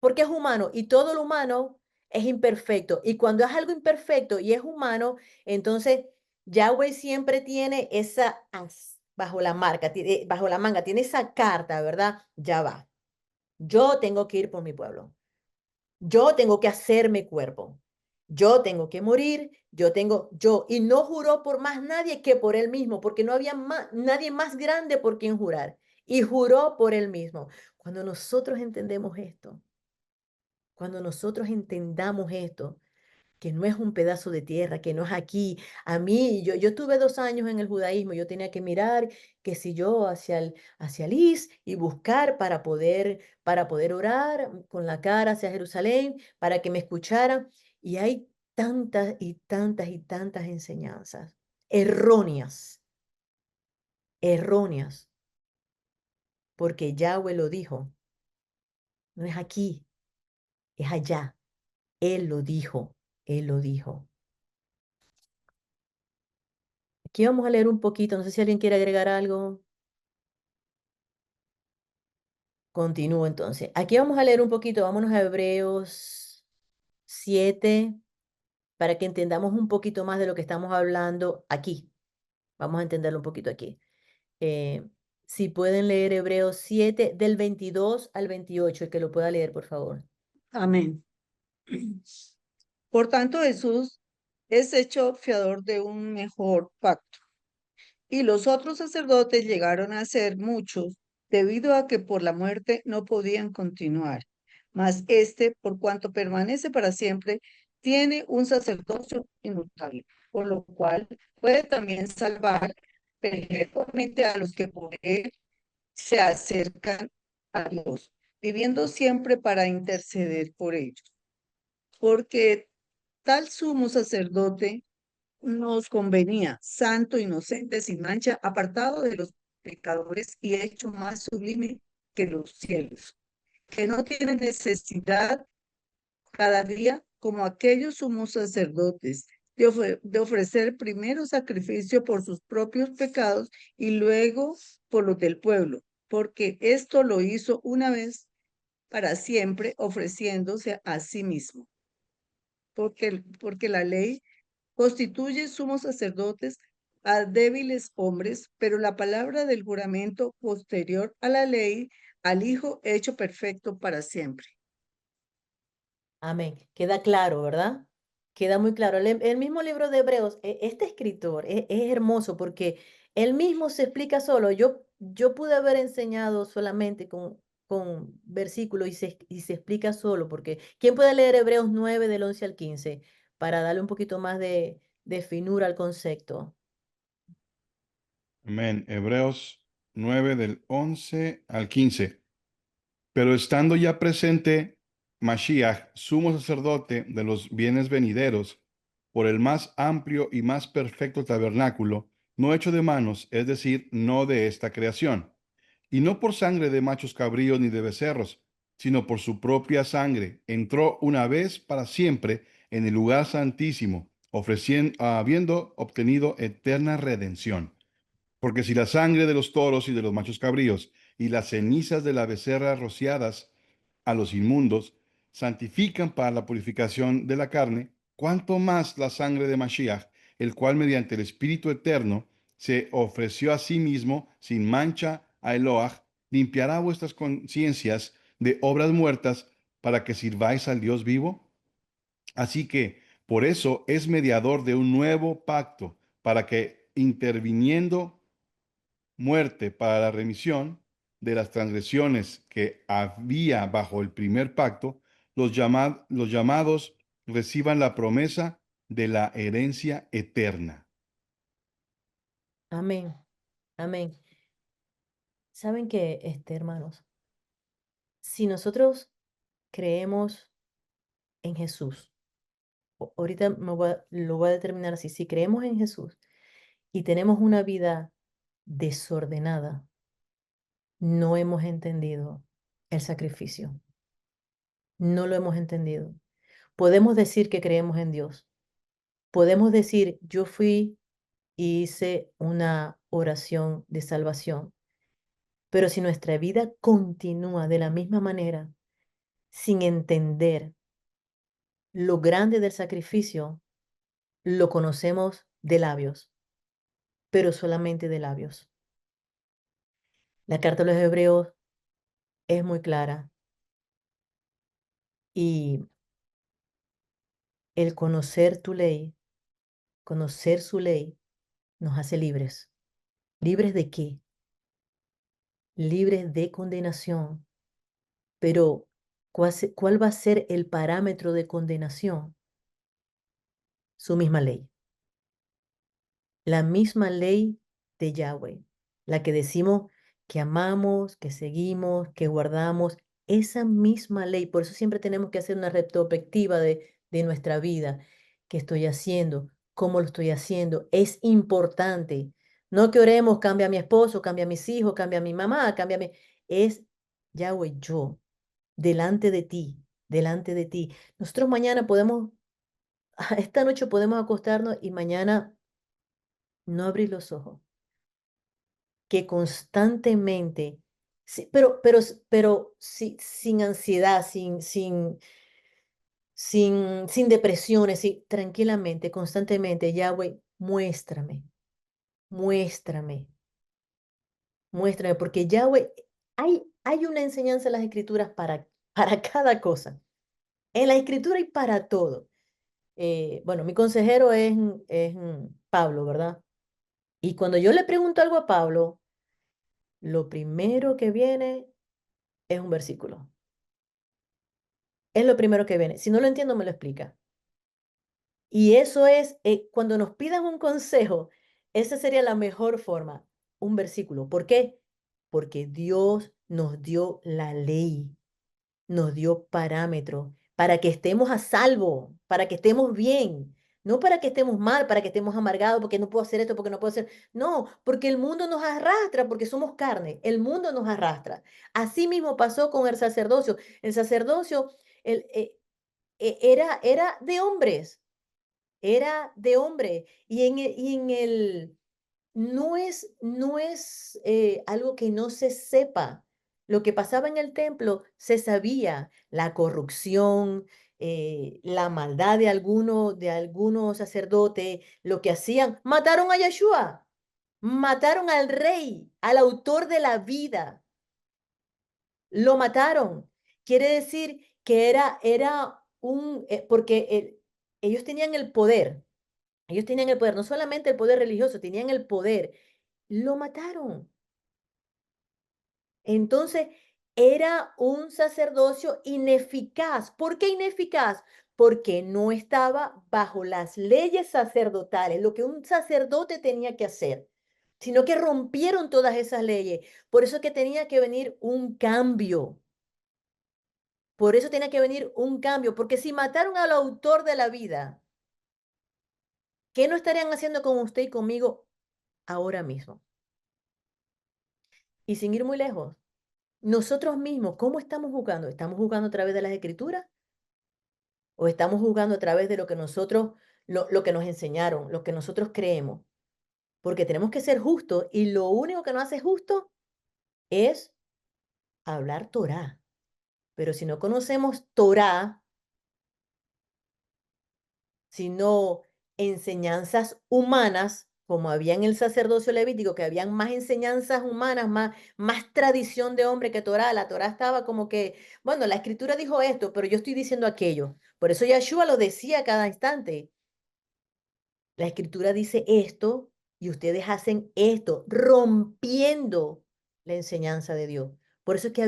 Porque es humano y todo lo humano es imperfecto. Y cuando es algo imperfecto y es humano, entonces Yahweh siempre tiene esa as bajo la marca, bajo la manga, tiene esa carta, ¿verdad? Ya va. Yo tengo que ir por mi pueblo. Yo tengo que hacerme cuerpo. Yo tengo que morir, y no juró por más nadie que por él mismo, porque no había nadie más grande por quien jurar. Y juró por él mismo. Cuando nosotros entendemos esto, cuando nosotros entendamos esto, que no es un pedazo de tierra, que no es aquí. A mí, yo tuve 2 años en el judaísmo, yo tenía que mirar, que si yo hacia el Is y buscar para poder orar con la cara hacia Jerusalén, para que me escucharan. Y hay tantas y tantas y tantas enseñanzas erróneas, erróneas, porque Yahweh lo dijo, no es aquí, es allá. Él lo dijo, Él lo dijo. Aquí vamos a leer un poquito, no sé si alguien quiere agregar algo. Continúo entonces. Aquí vamos a leer un poquito, vámonos a Hebreos 7 para que entendamos un poquito más de lo que estamos hablando aquí. Vamos a entenderlo un poquito aquí. Si pueden leer Hebreos 7 del 22 al 28, el que lo pueda leer, por favor. Amén. Por tanto, Jesús es hecho fiador de un mejor pacto. Y los otros sacerdotes llegaron a ser muchos, debido a que por la muerte no podían continuar. Mas este, por cuanto permanece para siempre, tiene un sacerdocio inmutable, por lo cual puede también salvar perpetuamente a los que por él se acercan a Dios, viviendo siempre para interceder por ellos. Porque tal sumo sacerdote nos convenía, santo, inocente, sin mancha, apartado de los pecadores y hecho más sublime que los cielos, que no tiene necesidad cada día, como aquellos sumos sacerdotes, de ofrecer primero sacrificio por sus propios pecados y luego por los del pueblo, porque esto lo hizo una vez para siempre, ofreciéndose a sí mismo. porque la ley constituye sumos sacerdotes a débiles hombres, pero la palabra del juramento posterior a la ley, al Hijo hecho perfecto para siempre. Amén. Queda claro, ¿verdad? Queda muy claro. El mismo libro de Hebreos, este escritor es hermoso porque él mismo se explica solo. Yo pude haber enseñado solamente con versículos y se explica solo, porque ¿quién puede leer Hebreos 9 del 11 al 15 para darle un poquito más de finura al concepto? Amén. Hebreos 9 del 11 al 15. Pero estando ya presente Mashiach, sumo sacerdote de los bienes venideros, por el más amplio y más perfecto tabernáculo, no hecho de manos, es decir, no de esta creación, y no por sangre de machos cabríos ni de becerros, sino por su propia sangre, entró una vez para siempre en el lugar santísimo, habiendo obtenido eterna redención. Porque si la sangre de los toros y de los machos cabríos y las cenizas de la becerra rociadas a los inmundos santifican para la purificación de la carne, cuánto más la sangre de Mashiach, el cual mediante el Espíritu Eterno se ofreció a sí mismo sin mancha a Eloah, limpiará vuestras conciencias de obras muertas para que sirváis al Dios vivo. Así que por eso es mediador de un nuevo pacto, para que interviniendo muerte para la remisión de las transgresiones que había bajo el primer pacto, los llamados reciban la promesa de la herencia eterna. Amén. Amén. ¿Saben qué, hermanos? Si nosotros creemos en Jesús, ahorita lo voy a determinar así, si creemos en Jesús y tenemos una vida desordenada, no hemos entendido el sacrificio, no lo hemos entendido. Podemos decir que creemos en Dios, podemos decir, yo fui y hice una oración de salvación, pero si nuestra vida continúa de la misma manera, sin entender lo grande del sacrificio, lo conocemos de labios, pero solamente de labios. La carta a los Hebreos es muy clara y el conocer tu ley, conocer su ley, nos hace libres. ¿Libres de qué? Libres de condenación. Pero, ¿cuál va a ser el parámetro de condenación? Su misma ley. La misma ley de Yahweh, la que decimos que amamos, que seguimos, que guardamos, esa misma ley. Por eso siempre tenemos que hacer una retrospectiva de nuestra vida. ¿Qué estoy haciendo? ¿Cómo lo estoy haciendo? Es importante. No que oremos, cambia a mi esposo, cambia a mis hijos, cambia a mi mamá, cambia a mi... Es Yahweh, yo, delante de ti, delante de ti. Nosotros mañana podemos, esta noche podemos acostarnos y mañana no abrir los ojos, que constantemente, sí, pero sí, sin ansiedad, sin depresiones, sí, tranquilamente, constantemente, Yahweh, muéstrame, muéstrame, muéstrame, porque Yahweh, hay una enseñanza en las escrituras para cada cosa. En la escritura y para todo. Bueno, mi consejero es Pablo, ¿verdad? Y cuando yo le pregunto algo a Pablo, lo primero que viene es un versículo. Es lo primero que viene. Si no lo entiendo, me lo explica. Y eso es, cuando nos pidan un consejo, esa sería la mejor forma, un versículo. ¿Por qué? Porque Dios nos dio la ley, nos dio parámetros para que estemos a salvo, para que estemos bien. No para que estemos mal, para que estemos amargados, porque no puedo hacer esto, porque no puedo hacer. No, porque el mundo nos arrastra, porque somos carne. El mundo nos arrastra. Así mismo pasó con el sacerdocio. El sacerdocio el, era de hombres, era de hombre. No es algo que no se sepa. Lo que pasaba en el templo se sabía, la corrupción, la maldad de algunos sacerdotes, lo que hacían, mataron a Yeshua, mataron al rey, al autor de la vida, lo mataron. Quiere decir que era porque ellos tenían el poder. Ellos tenían el poder, no solamente el poder religioso, tenían el poder. Lo mataron. Entonces, era un sacerdocio ineficaz. ¿Por qué ineficaz? Porque no estaba bajo las leyes sacerdotales, lo que un sacerdote tenía que hacer, sino que rompieron todas esas leyes. Por eso es que tenía que venir un cambio. Por eso tenía que venir un cambio, porque si mataron al autor de la vida, ¿qué no estarían haciendo con usted y conmigo ahora mismo? Y sin ir muy lejos, nosotros mismos, ¿cómo estamos jugando? ¿Estamos jugando a través de las escrituras? ¿O estamos jugando a través de lo que nosotros, lo que nos enseñaron, lo que nosotros creemos? Porque tenemos que ser justos y lo único que nos hace justo es hablar Torá. Pero si no conocemos Torá, sino enseñanzas humanas, como había en el sacerdocio levítico, que habían más enseñanzas humanas, más tradición de hombre que Torá. La Torá estaba como que, bueno, la escritura dijo esto, pero yo estoy diciendo aquello. Por eso Yeshua lo decía a cada instante. La escritura dice esto y ustedes hacen esto, rompiendo la enseñanza de Dios. Por eso es que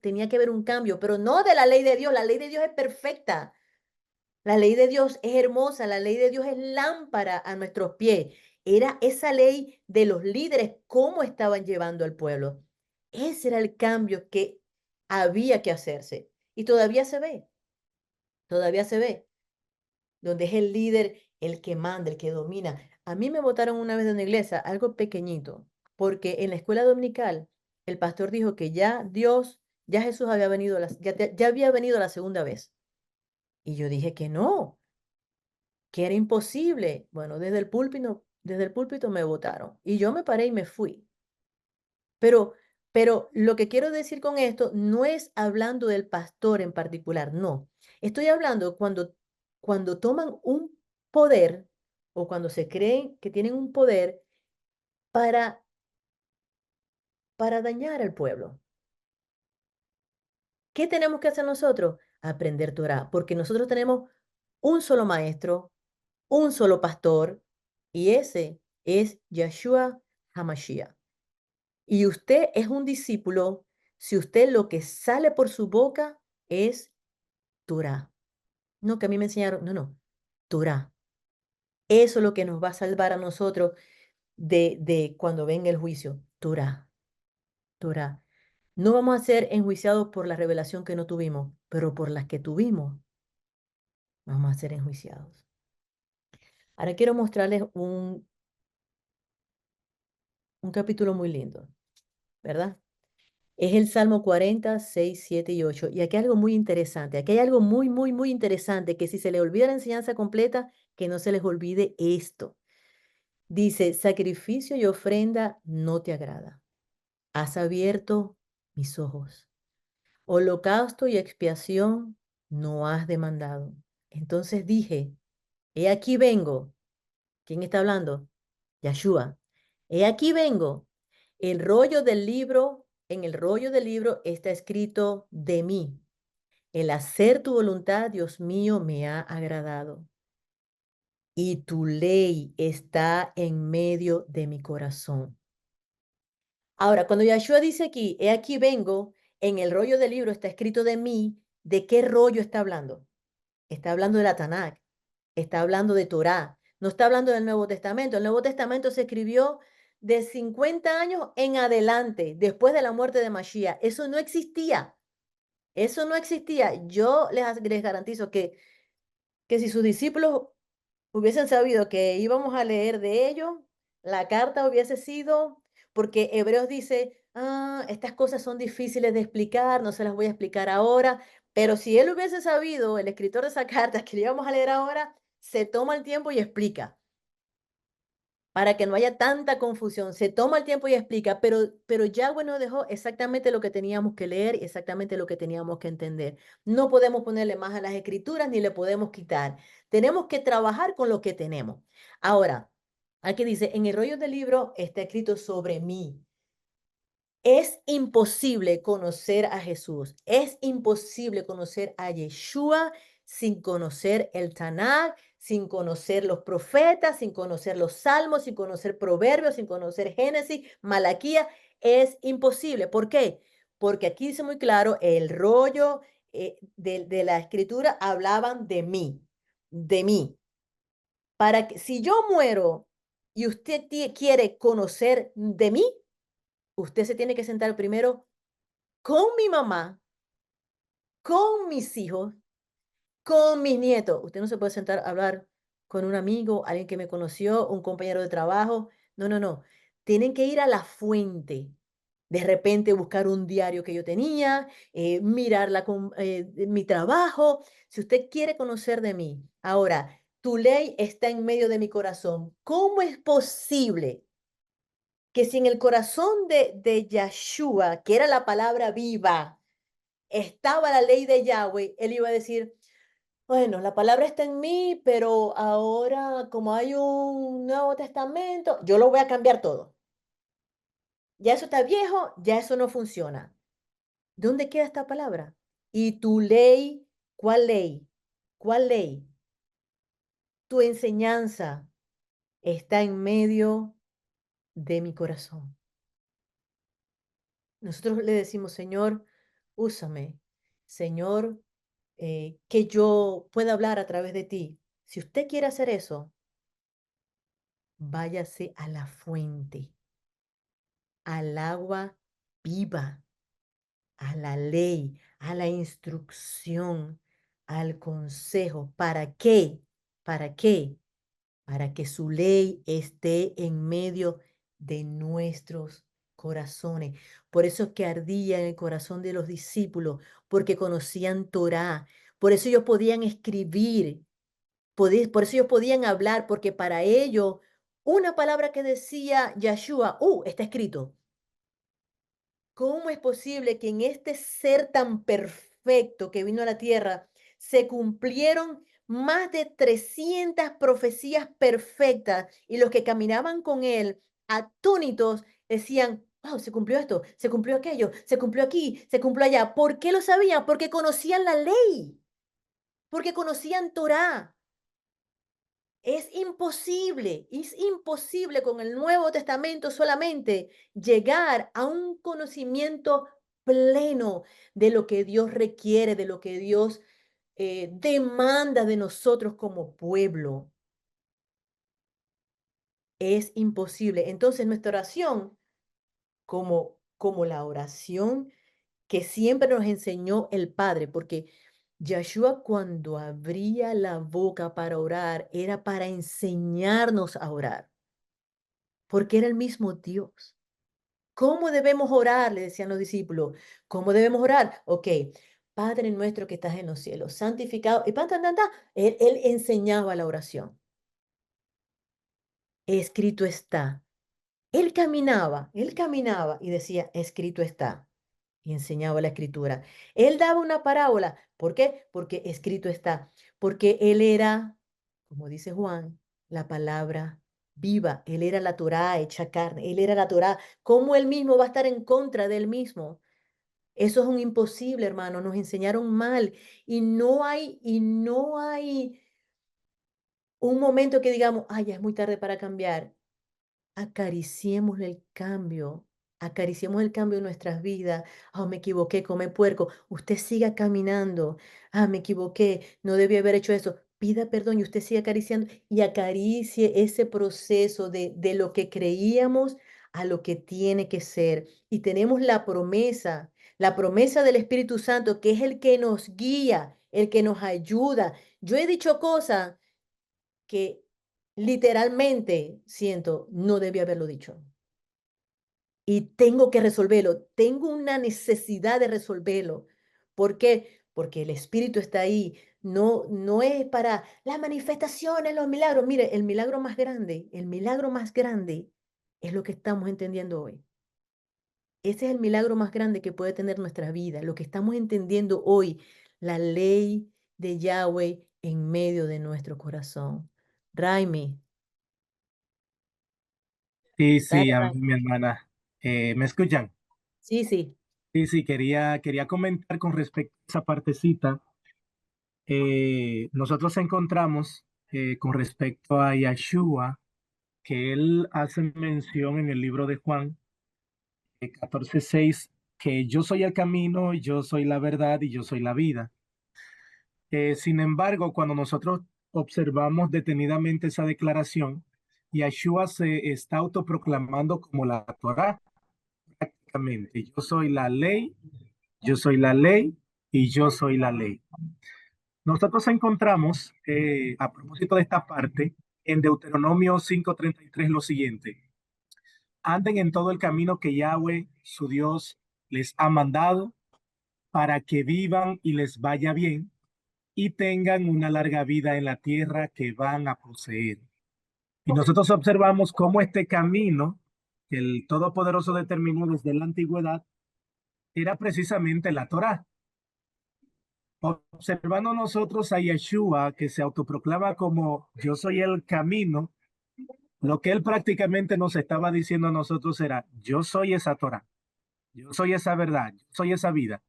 tenía que haber un cambio, pero no de la ley de Dios. La ley de Dios es perfecta. La ley de Dios es hermosa, la ley de Dios es lámpara a nuestros pies. Era esa ley de los líderes, cómo estaban llevando al pueblo. Ese era el cambio que había que hacerse. Y todavía se ve, donde es el líder el que manda, el que domina. A mí me votaron una vez de una iglesia, algo pequeñito, porque en la escuela dominical el pastor dijo que ya Jesús había venido, ya había venido la segunda vez. Y yo dije que no, que era imposible. Bueno, desde el púlpito me votaron y yo me paré y me fui. Pero, pero lo que quiero decir con esto no es hablando del pastor en particular, no. Estoy hablando cuando toman un poder o cuando se creen que tienen un poder para, para dañar al pueblo. ¿Qué tenemos que hacer nosotros? Aprender Torah, porque nosotros tenemos un solo maestro, un solo pastor, y ese es Yeshua HaMashiach. Y usted es un discípulo si usted lo que sale por su boca es Torah. No, que a mí me enseñaron, no, Torah. Eso es lo que nos va a salvar a nosotros de cuando venga el juicio. Torah, Torah. No vamos a ser enjuiciados por la revelación que no tuvimos, pero por las que tuvimos, vamos a ser enjuiciados. Ahora quiero mostrarles un capítulo muy lindo, ¿verdad? Es el Salmo 40, 6, 7 y 8. Y aquí hay algo muy interesante. Aquí hay algo muy, muy, muy interesante que si se le olvida la enseñanza completa, que no se les olvide esto. Dice, sacrificio y ofrenda no te agrada. Has abierto mis ojos. Holocausto y expiación no has demandado. Entonces dije, he aquí vengo. ¿Quién está hablando? Yeshua. He aquí vengo. En el rollo del libro está escrito de mí. El hacer tu voluntad, Dios mío, me ha agradado. Y tu ley está en medio de mi corazón. Ahora, cuando Yeshua dice aquí, he aquí vengo, en el rollo del libro está escrito de mí, ¿de qué rollo está hablando? Está hablando de la Tanakh, está hablando de Torá, no está hablando del Nuevo Testamento. El Nuevo Testamento se escribió de 50 años en adelante, después de la muerte de Mashiach. Eso no existía. Eso no existía. Yo les garantizo que si sus discípulos hubiesen sabido que íbamos a leer de ellos, la carta hubiese sido, porque Hebreos dice, estas cosas son difíciles de explicar, no se las voy a explicar ahora, pero si él hubiese sabido, el escritor de esa carta que le íbamos a leer ahora, se toma el tiempo y explica. para que no haya tanta confusión. Se toma el tiempo y explica, pero Yahweh nos dejó exactamente lo que teníamos que leer y exactamente lo que teníamos que entender. No podemos ponerle más a las escrituras ni le podemos quitar. Tenemos que trabajar con lo que tenemos. Ahora, aquí dice, en el rollo del libro está escrito sobre mí. Es imposible conocer a Jesús. Es imposible conocer a Yeshua sin conocer el Tanakh, sin conocer los profetas, sin conocer los salmos, sin conocer Proverbios, sin conocer Génesis, Malaquía. Es imposible. ¿Por qué? Porque aquí dice muy claro, el rollo de la escritura hablaban de mí, de mí. Para que si yo muero y usted quiere conocer de mí, usted se tiene que sentar primero con mi mamá, con mis hijos, con mis nietos. Usted no se puede sentar a hablar con un amigo, alguien que me conoció, un compañero de trabajo. No, no, no. Tienen que ir a la fuente. De repente buscar un diario que yo tenía, mirarla con mi trabajo. Si usted quiere conocer de mí, ahora, tu ley está en medio de mi corazón. ¿Cómo es posible que si en el corazón de Yeshua, que era la palabra viva, estaba la ley de Yahweh, él iba a decir, bueno, la palabra está en mí, pero ahora como hay un Nuevo Testamento, yo lo voy a cambiar todo. Ya eso está viejo, ya eso no funciona. ¿Dónde queda esta palabra? ¿Y tu ley? ¿Cuál ley? ¿Cuál ley? Tu enseñanza está en medio de mi corazón. Nosotros le decimos, Señor, úsame. Señor, que yo pueda hablar a través de ti. Si usted quiere hacer eso, váyase a la fuente, al agua viva, a la ley, a la instrucción, al consejo. ¿Para qué? ¿Para qué? Para que su ley esté en medio de nuestros corazones. Por eso es que ardía en el corazón de los discípulos, porque conocían Torá. Por eso ellos podían escribir, por eso ellos podían hablar, porque para ellos una palabra que decía Yeshua, está escrito. ¿Cómo es posible que en este ser tan perfecto que vino a la tierra se cumplieron más de 300 profecías perfectas y los que caminaban con él, atónitos, decían, wow, se cumplió esto, se cumplió aquello, se cumplió aquí, se cumplió allá? ¿Por qué lo sabían? Porque conocían la ley, porque conocían Torá. Es imposible con el Nuevo Testamento solamente llegar a un conocimiento pleno de lo que Dios requiere, de lo que Dios demanda de nosotros como pueblo. Es imposible. Entonces nuestra oración, como la oración que siempre nos enseñó el Padre, porque Yeshua cuando abría la boca para orar era para enseñarnos a orar, porque era el mismo Dios. ¿Cómo debemos orar? Le decían los discípulos. ¿Cómo debemos orar? Ok, Padre nuestro que estás en los cielos, santificado. Y él enseñaba la oración. Escrito está. Él caminaba y decía, escrito está. Y enseñaba la escritura. Él daba una parábola. ¿Por qué? Porque escrito está. Porque él era, como dice Juan, la palabra viva. Él era la Torá hecha carne. Él era la Torá. ¿Cómo él mismo va a estar en contra de él mismo? Eso es un imposible, hermano. Nos enseñaron mal. Y no hay un momento que digamos, ya es muy tarde para cambiar. Acariciemos el cambio en nuestras vidas. Me equivoqué, come puerco. Usted siga caminando. Me equivoqué, no debí haber hecho eso. Pida perdón y usted siga acariciando y acaricie ese proceso de lo que creíamos a lo que tiene que ser. Y tenemos la promesa del Espíritu Santo, que es el que nos guía, el que nos ayuda. Yo he dicho cosas que literalmente siento, no debí haberlo dicho. Y tengo que resolverlo, tengo una necesidad de resolverlo. ¿Por qué? porque el Espíritu está ahí. No, no es para las manifestaciones, los milagros. Mire, el milagro más grande es lo que estamos entendiendo hoy. Ese es el milagro más grande que puede tener nuestra vida, lo que estamos entendiendo hoy, la ley de Yahweh en medio de nuestro corazón. Raimi, Sí, dale, sí, a mí, Raimi. mi hermana. ¿Me escuchan? Sí, sí. Sí, sí, quería comentar con respecto a esa partecita. Nosotros encontramos con respecto a Yeshua, que él hace mención en el libro de Juan 14:6, que yo soy el camino, yo soy la verdad y yo soy la vida. Sin embargo, cuando nosotros observamos detenidamente esa declaración, Yeshua se está autoproclamando como la Torá, prácticamente. Yo soy la ley, yo soy la ley y yo soy la ley. Nosotros encontramos, a propósito de esta parte, en Deuteronomio 5:33 lo siguiente: anden en todo el camino que Yahweh, su Dios, les ha mandado para que vivan y les vaya bien y tengan una larga vida en la tierra que van a poseer. Y nosotros observamos cómo este camino que el Todopoderoso determinó desde la antigüedad era precisamente la Torá. Observando nosotros a Yeshua, que se autoproclama como yo soy el camino, lo que él prácticamente nos estaba diciendo a nosotros era: yo soy esa Torá, yo soy esa verdad, yo soy esa vida.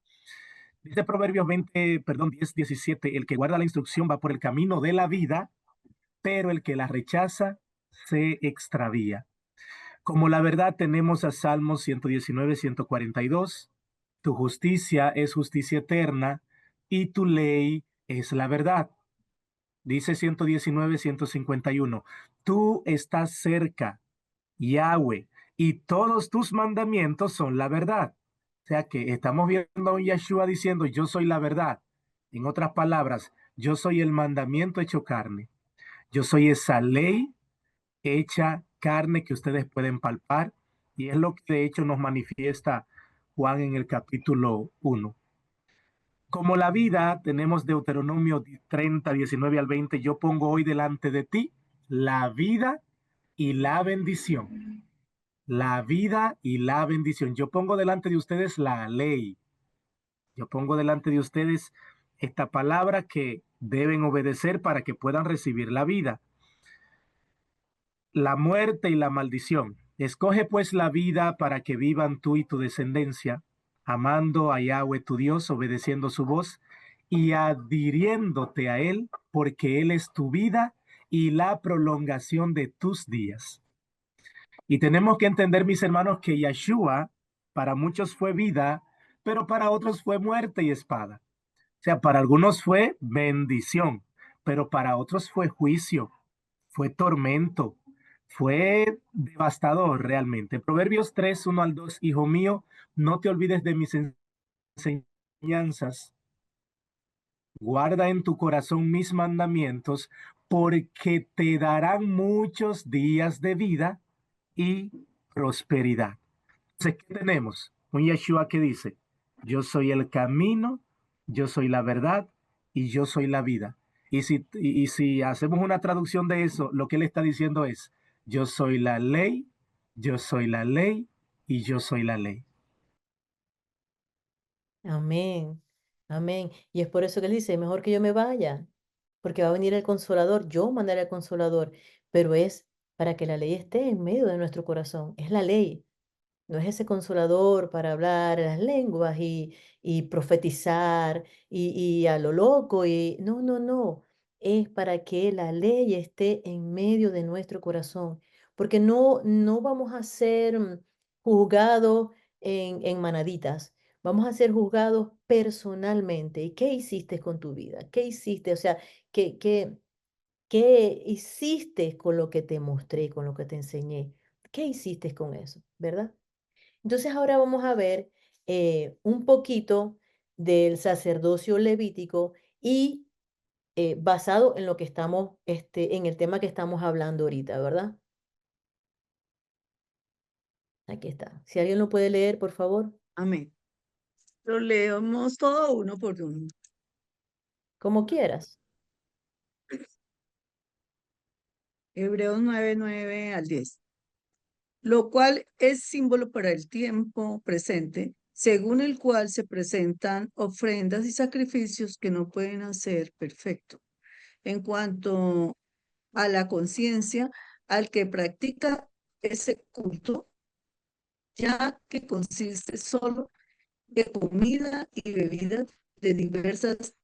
Dice Proverbios 10:17, el que guarda la instrucción va por el camino de la vida, pero el que la rechaza se extravía. Como la verdad tenemos a Salmos 119:142, tu justicia es justicia eterna y tu ley es la verdad. Dice 119:151, tú estás cerca, Yahweh, y todos tus mandamientos son la verdad. O sea que estamos viendo a un Yeshua diciendo, yo soy la verdad. En otras palabras, yo soy el mandamiento hecho carne. Yo soy esa ley hecha carne que ustedes pueden palpar, y es lo que de hecho nos manifiesta Juan en el capítulo 1. Como la vida, tenemos Deuteronomio 30:19 al 20, yo pongo hoy delante de ti la vida y la bendición. La vida y la bendición. Yo pongo delante de ustedes la ley. Yo pongo delante de ustedes esta palabra que deben obedecer para que puedan recibir la vida, la muerte y la maldición. Escoge pues la vida para que vivan tú y tu descendencia, amando a Yahweh tu Dios, obedeciendo su voz y adhiriéndote a Él, porque Él es tu vida y la prolongación de tus días. Y tenemos que entender, mis hermanos, que Yeshua para muchos fue vida, pero para otros fue muerte y espada. O sea, para algunos fue bendición, pero para otros fue juicio, fue tormento, fue devastador realmente. Proverbios 3:1 al 2, hijo mío, no te olvides de mis enseñanzas, guarda en tu corazón mis mandamientos, porque te darán muchos días de vida y prosperidad. Entonces, ¿qué tenemos? Un Yeshua que dice, yo soy el camino, yo soy la verdad y yo soy la vida. Y si hacemos una traducción de eso, lo que él está diciendo es, yo soy la ley, yo soy la ley y yo soy la ley. Amén. Amén. Y es por eso que él dice, mejor que yo me vaya, porque va a venir el Consolador, yo mandaré al Consolador, pero es para que la ley esté en medio de nuestro corazón, es la ley. No es ese consolador para hablar las lenguas y profetizar y a lo loco. No, no, no. Es para que la ley esté en medio de nuestro corazón. Porque no, no vamos a ser juzgados en manaditas. Vamos a ser juzgados personalmente. ¿Y qué hiciste con tu vida? ¿Qué hiciste? O sea, ¿qué hiciste con lo que te mostré, con lo que te enseñé? ¿Qué hiciste con eso? ¿Verdad? Entonces ahora vamos a ver un poquito del sacerdocio levítico y basado en lo que estamos, en el tema que estamos hablando ahorita, ¿verdad? Aquí está. Si alguien lo puede leer, por favor. Amén. Lo leemos todo uno por uno. como quieras. Hebreos 9:9 al 10. Lo cual es símbolo para el tiempo presente, según el cual se presentan ofrendas y sacrificios que no pueden hacer perfecto. En cuanto a la conciencia, al que practica ese culto, ya que consiste solo de comida y bebidas de diversas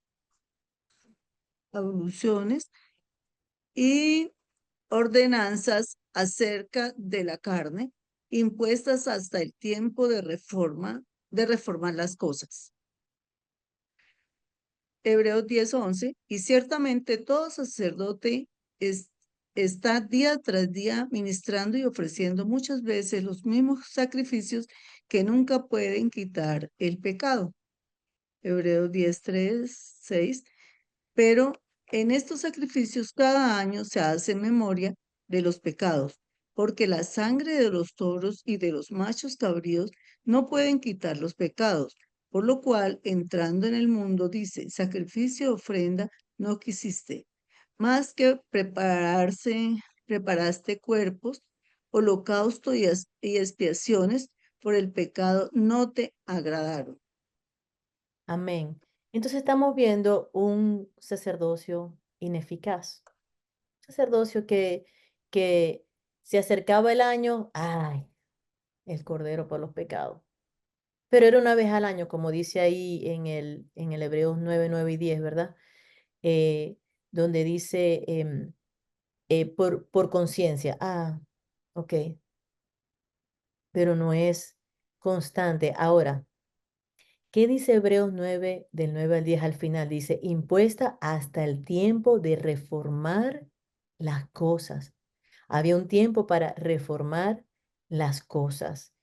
evoluciones y ordenanzas acerca de la carne, impuestas hasta el tiempo de reformar las cosas. Hebreos 10:11, y ciertamente todo sacerdote está día tras día ministrando y ofreciendo muchas veces los mismos sacrificios que nunca pueden quitar el pecado. Hebreos 10:3-6, pero en estos sacrificios cada año se hace memoria de los pecados, porque la sangre de los toros y de los machos cabríos no pueden quitar los pecados. Por lo cual, entrando en el mundo, dice, sacrificio, ofrenda, no quisiste, más que preparaste cuerpos, holocausto y expiaciones por el pecado no te agradaron. Amén. Entonces estamos viendo un sacerdocio ineficaz. Sacerdocio que se acercaba el año, ¡ay! El cordero por los pecados. Pero era una vez al año, como dice ahí en el Hebreos 9:9 y 10, ¿verdad? Eh, donde dice por conciencia. Ah, ok. Pero no es constante. Ahora, ¿qué dice Hebreos 9, del 9 al 10 al final? Dice, impuesta hasta el tiempo de reformar las cosas. Había un tiempo para reformar las cosas.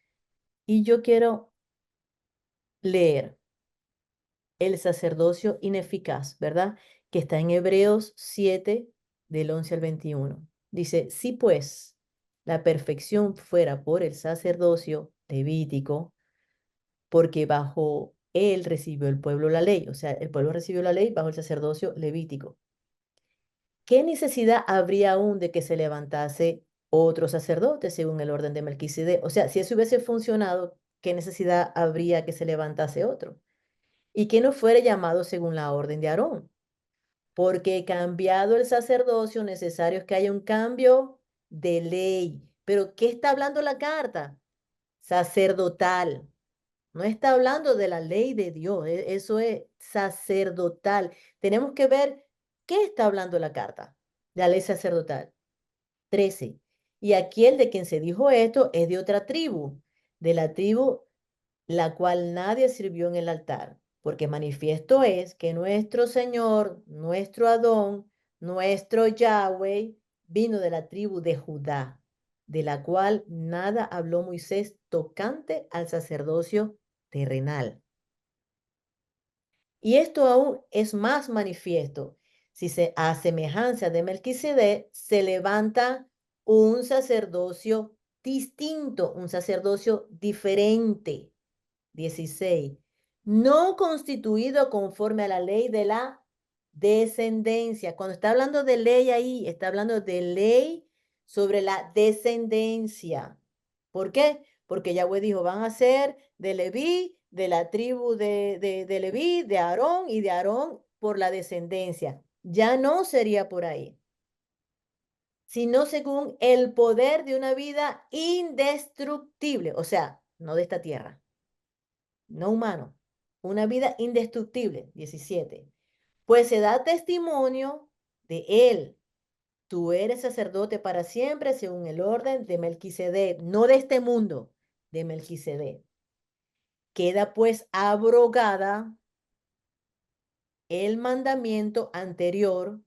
Y yo quiero leer el sacerdocio ineficaz, ¿verdad? Que está en Hebreos 7, del 11 al 21. Dice, si pues la perfección fuera por el sacerdocio levítico, porque bajo él recibió el pueblo la ley, o sea, el pueblo recibió la ley bajo el sacerdocio levítico. ¿Qué necesidad habría aún de que se levantase otro sacerdote según el orden de Melquisedec? O sea, si eso hubiese funcionado, ¿qué necesidad habría que se levantase otro? Y que no fuere llamado según la orden de Aarón, porque cambiado el sacerdocio, necesario es que haya un cambio de ley. Pero ¿qué está hablando la carta? Sacerdotal. No está hablando de la ley de Dios, eso es sacerdotal. Tenemos que ver qué está hablando la carta, la ley sacerdotal. 13. Y aquel de quien se dijo esto es de otra tribu, de la tribu la cual nadie sirvió en el altar, porque manifiesto es que nuestro Señor, nuestro Adón, nuestro Yahweh, vino de la tribu de Judá, de la cual nada habló Moisés tocante al sacerdocio terrenal. Y esto aún es más manifiesto. Si a semejanza de Melquisedec se levanta un sacerdocio distinto, un sacerdocio diferente. 16. No constituido conforme a la ley de la descendencia. Cuando está hablando de ley ahí, está hablando de ley sobre la descendencia. ¿Por qué? Porque Yahweh dijo, van a ser de Leví, de la tribu de Leví, de Aarón y de Aarón por la descendencia. Ya no sería por ahí, sino según el poder de una vida indestructible, o sea, no de esta tierra, no humano, una vida indestructible. 17. Pues se da testimonio de él. Tú eres sacerdote para siempre según el orden de Melquisedec, no de este mundo, de Melquisedec. Queda pues abrogada el mandamiento anterior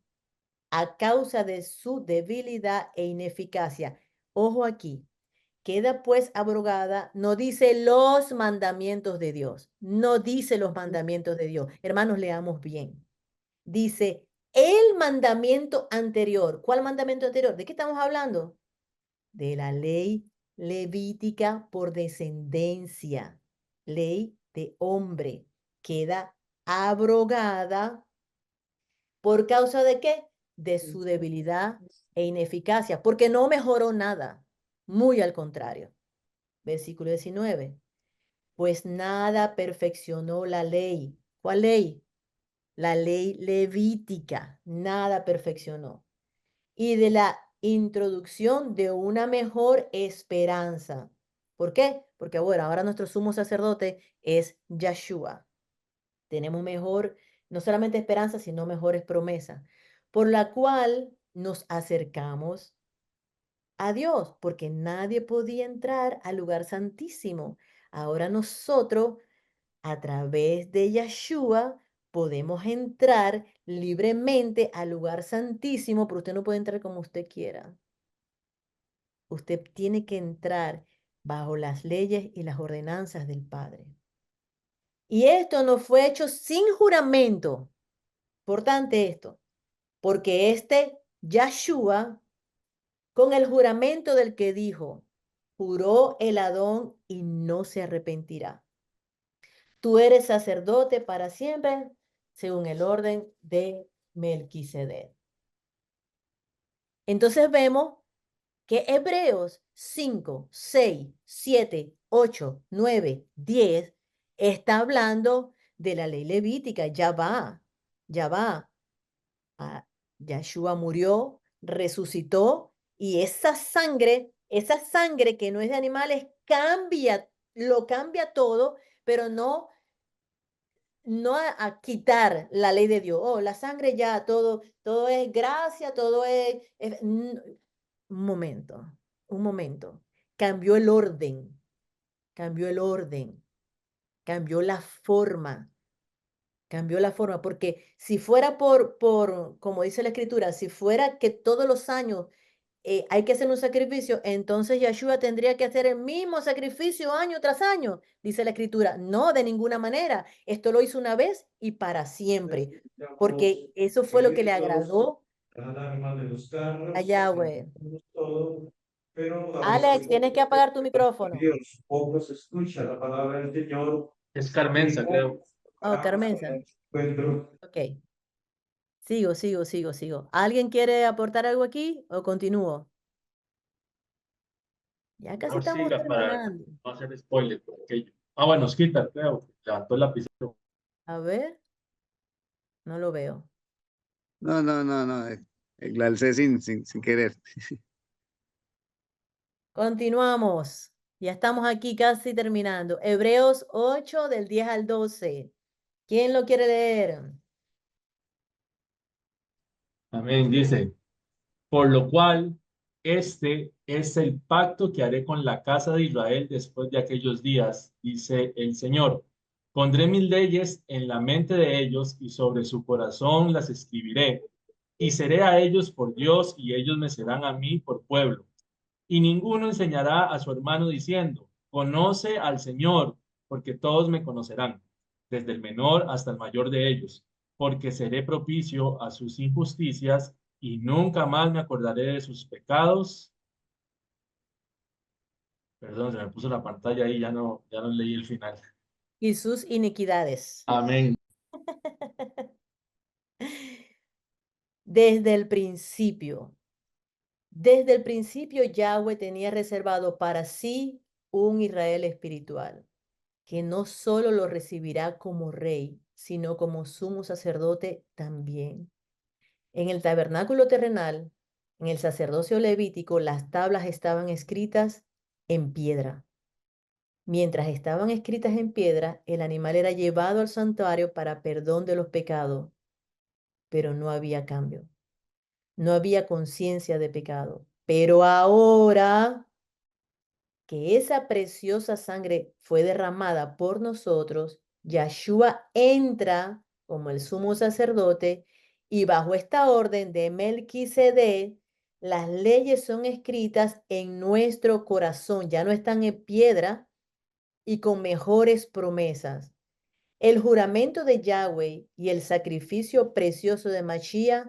a causa de su debilidad e ineficacia. Ojo aquí, queda pues abrogada, no dice los mandamientos de Dios, no dice los mandamientos de Dios. Hermanos, leamos bien. Dice el mandamiento anterior. ¿Cuál mandamiento anterior? ¿De qué estamos hablando? De la ley levítica por descendencia, ley de hombre. Queda abrogada ¿Por causa de qué? De su debilidad e ineficacia, porque no mejoró nada, muy al contrario. Versículo 19. Pues nada perfeccionó la ley. ¿Cuál ley? La ley levítica, nada perfeccionó. Y de la introducción de una mejor esperanza. ¿Por qué? Porque bueno, ahora nuestro sumo sacerdote es Yeshua. Tenemos mejor, no solamente esperanza, sino mejores promesas, por la cual nos acercamos a Dios, porque nadie podía entrar al lugar santísimo. Ahora nosotros, a través de Yeshua, podemos entrar libremente al lugar santísimo, pero usted no puede entrar como usted quiera. Usted tiene que entrar bajo las leyes y las ordenanzas del Padre. Y esto no fue hecho sin juramento. Importante esto, porque este Yeshua, con el juramento del que dijo, juró el Adón y no se arrepentirá. Tú eres sacerdote para siempre, según el orden de Melquisedec. Entonces vemos que Hebreos 5, 6, 7, 8, 9, 10 está hablando de la ley levítica. Ya va, ya va. Yeshua murió, resucitó y esa sangre que no es de animales, lo cambia todo, pero no a quitar la ley de Dios. Oh, la sangre ya, todo es gracia, un momento, un momento. Cambió el orden, cambió el orden, cambió la forma. Cambió la forma, porque si fuera como dice la escritura, si fuera que todos los años hay que hacer un sacrificio, entonces Yeshua tendría que hacer el mismo sacrificio año tras año, dice la escritura. No, de ninguna manera. Esto lo hizo una vez y para siempre, porque eso fue lo que le agradó Alarma de los a carros, Yahweh. entendemos todo, pero a Alex, veces tienes que apagar tu micrófono. Dios, poco se escucha la palabra del Señor. Es Carmenza, creo. Oh, Carmenza. Encuentro. Ok. Sigo. ¿Alguien quiere aportar algo aquí o continúo? Ya casi Mejor estamos siga para terminando. no hacer spoiler por aquello. Ah, bueno, Osquita, creo. Levantó el lapicero. A ver, no lo veo. No, no, no, no. La alcé sin querer. Continuamos. Ya estamos aquí casi terminando. Hebreos 8 del 10 al 12. ¿Quién lo quiere leer? Amén. Dice, por lo cual, este es el pacto que haré con la casa de Israel después de aquellos días, dice el Señor. Pondré mis leyes en la mente de ellos y sobre su corazón las escribiré. Y seré a ellos por Dios y ellos me serán a mí por pueblo. Y ninguno enseñará a su hermano diciendo, conoce al Señor, porque todos me conocerán, desde el menor hasta el mayor de ellos, porque seré propicio a sus injusticias y nunca más me acordaré de sus pecados. Perdón, se me puso la pantalla ahí, ya no leí el final. Y sus iniquidades. Amén. Desde el principio. Desde el principio Yahweh tenía reservado para sí un Israel espiritual, que no solo lo recibirá como rey, sino como sumo sacerdote también. En el tabernáculo terrenal, en el sacerdocio levítico, las tablas estaban escritas en piedra. Mientras estaban escritas en piedra, el animal era llevado al santuario para perdón de los pecados, pero no había cambio. No había conciencia de pecado. Pero ahora que esa preciosa sangre fue derramada por nosotros, Yeshua entra como el sumo sacerdote y bajo esta orden de Melquisedec, las leyes son escritas en nuestro corazón, ya no están en piedra y con mejores promesas. El juramento de Yahweh y el sacrificio precioso de Mashiach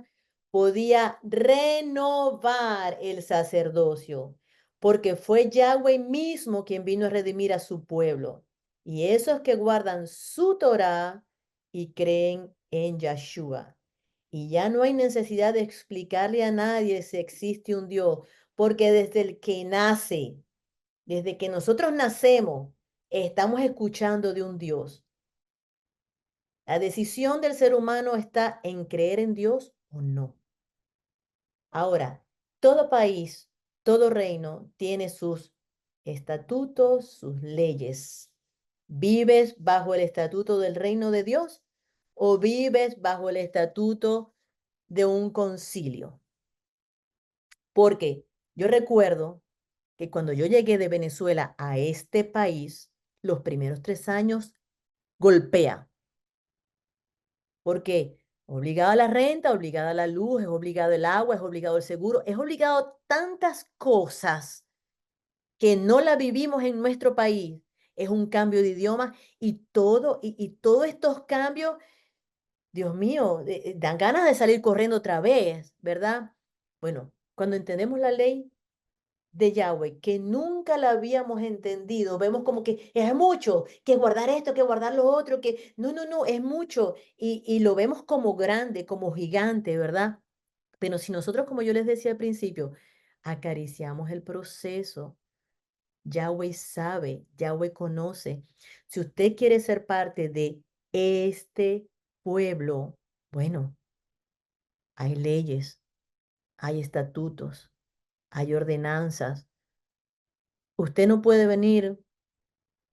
podía renovar el sacerdocio, porque fue Yahweh mismo quien vino a redimir a su pueblo. Y esos que guardan su Torah y creen en Yeshua. Y ya no hay necesidad de explicarle a nadie si existe un Dios, porque desde el que nace, desde que nosotros nacemos, estamos escuchando de un Dios. La decisión del ser humano está en creer en Dios o no. Ahora, todo país, todo reino tiene sus estatutos, sus leyes. ¿Vives bajo el estatuto del reino de Dios o vives bajo el estatuto de un concilio? Porque yo recuerdo que cuando yo llegué de Venezuela a este país, los primeros 3 años golpea. ¿Por qué? Obligada a la renta, obligada a la luz, es obligado el agua, es obligado el seguro, es obligado tantas cosas que no la vivimos en nuestro país. Es un cambio de idioma y todos estos cambios, Dios mío, dan ganas de salir corriendo otra vez, ¿verdad? Bueno, cuando entendemos la ley de Yahweh, que nunca la habíamos entendido, vemos como que es mucho, que guardar esto, que guardar lo otro, que no, es mucho, y lo vemos como grande, como gigante, ¿verdad? Pero si nosotros, como yo les decía al principio, acariciamos el proceso, Yahweh sabe, Yahweh conoce. Si usted quiere ser parte de este pueblo, bueno, hay leyes, hay estatutos, hay ordenanzas. Usted no puede venir.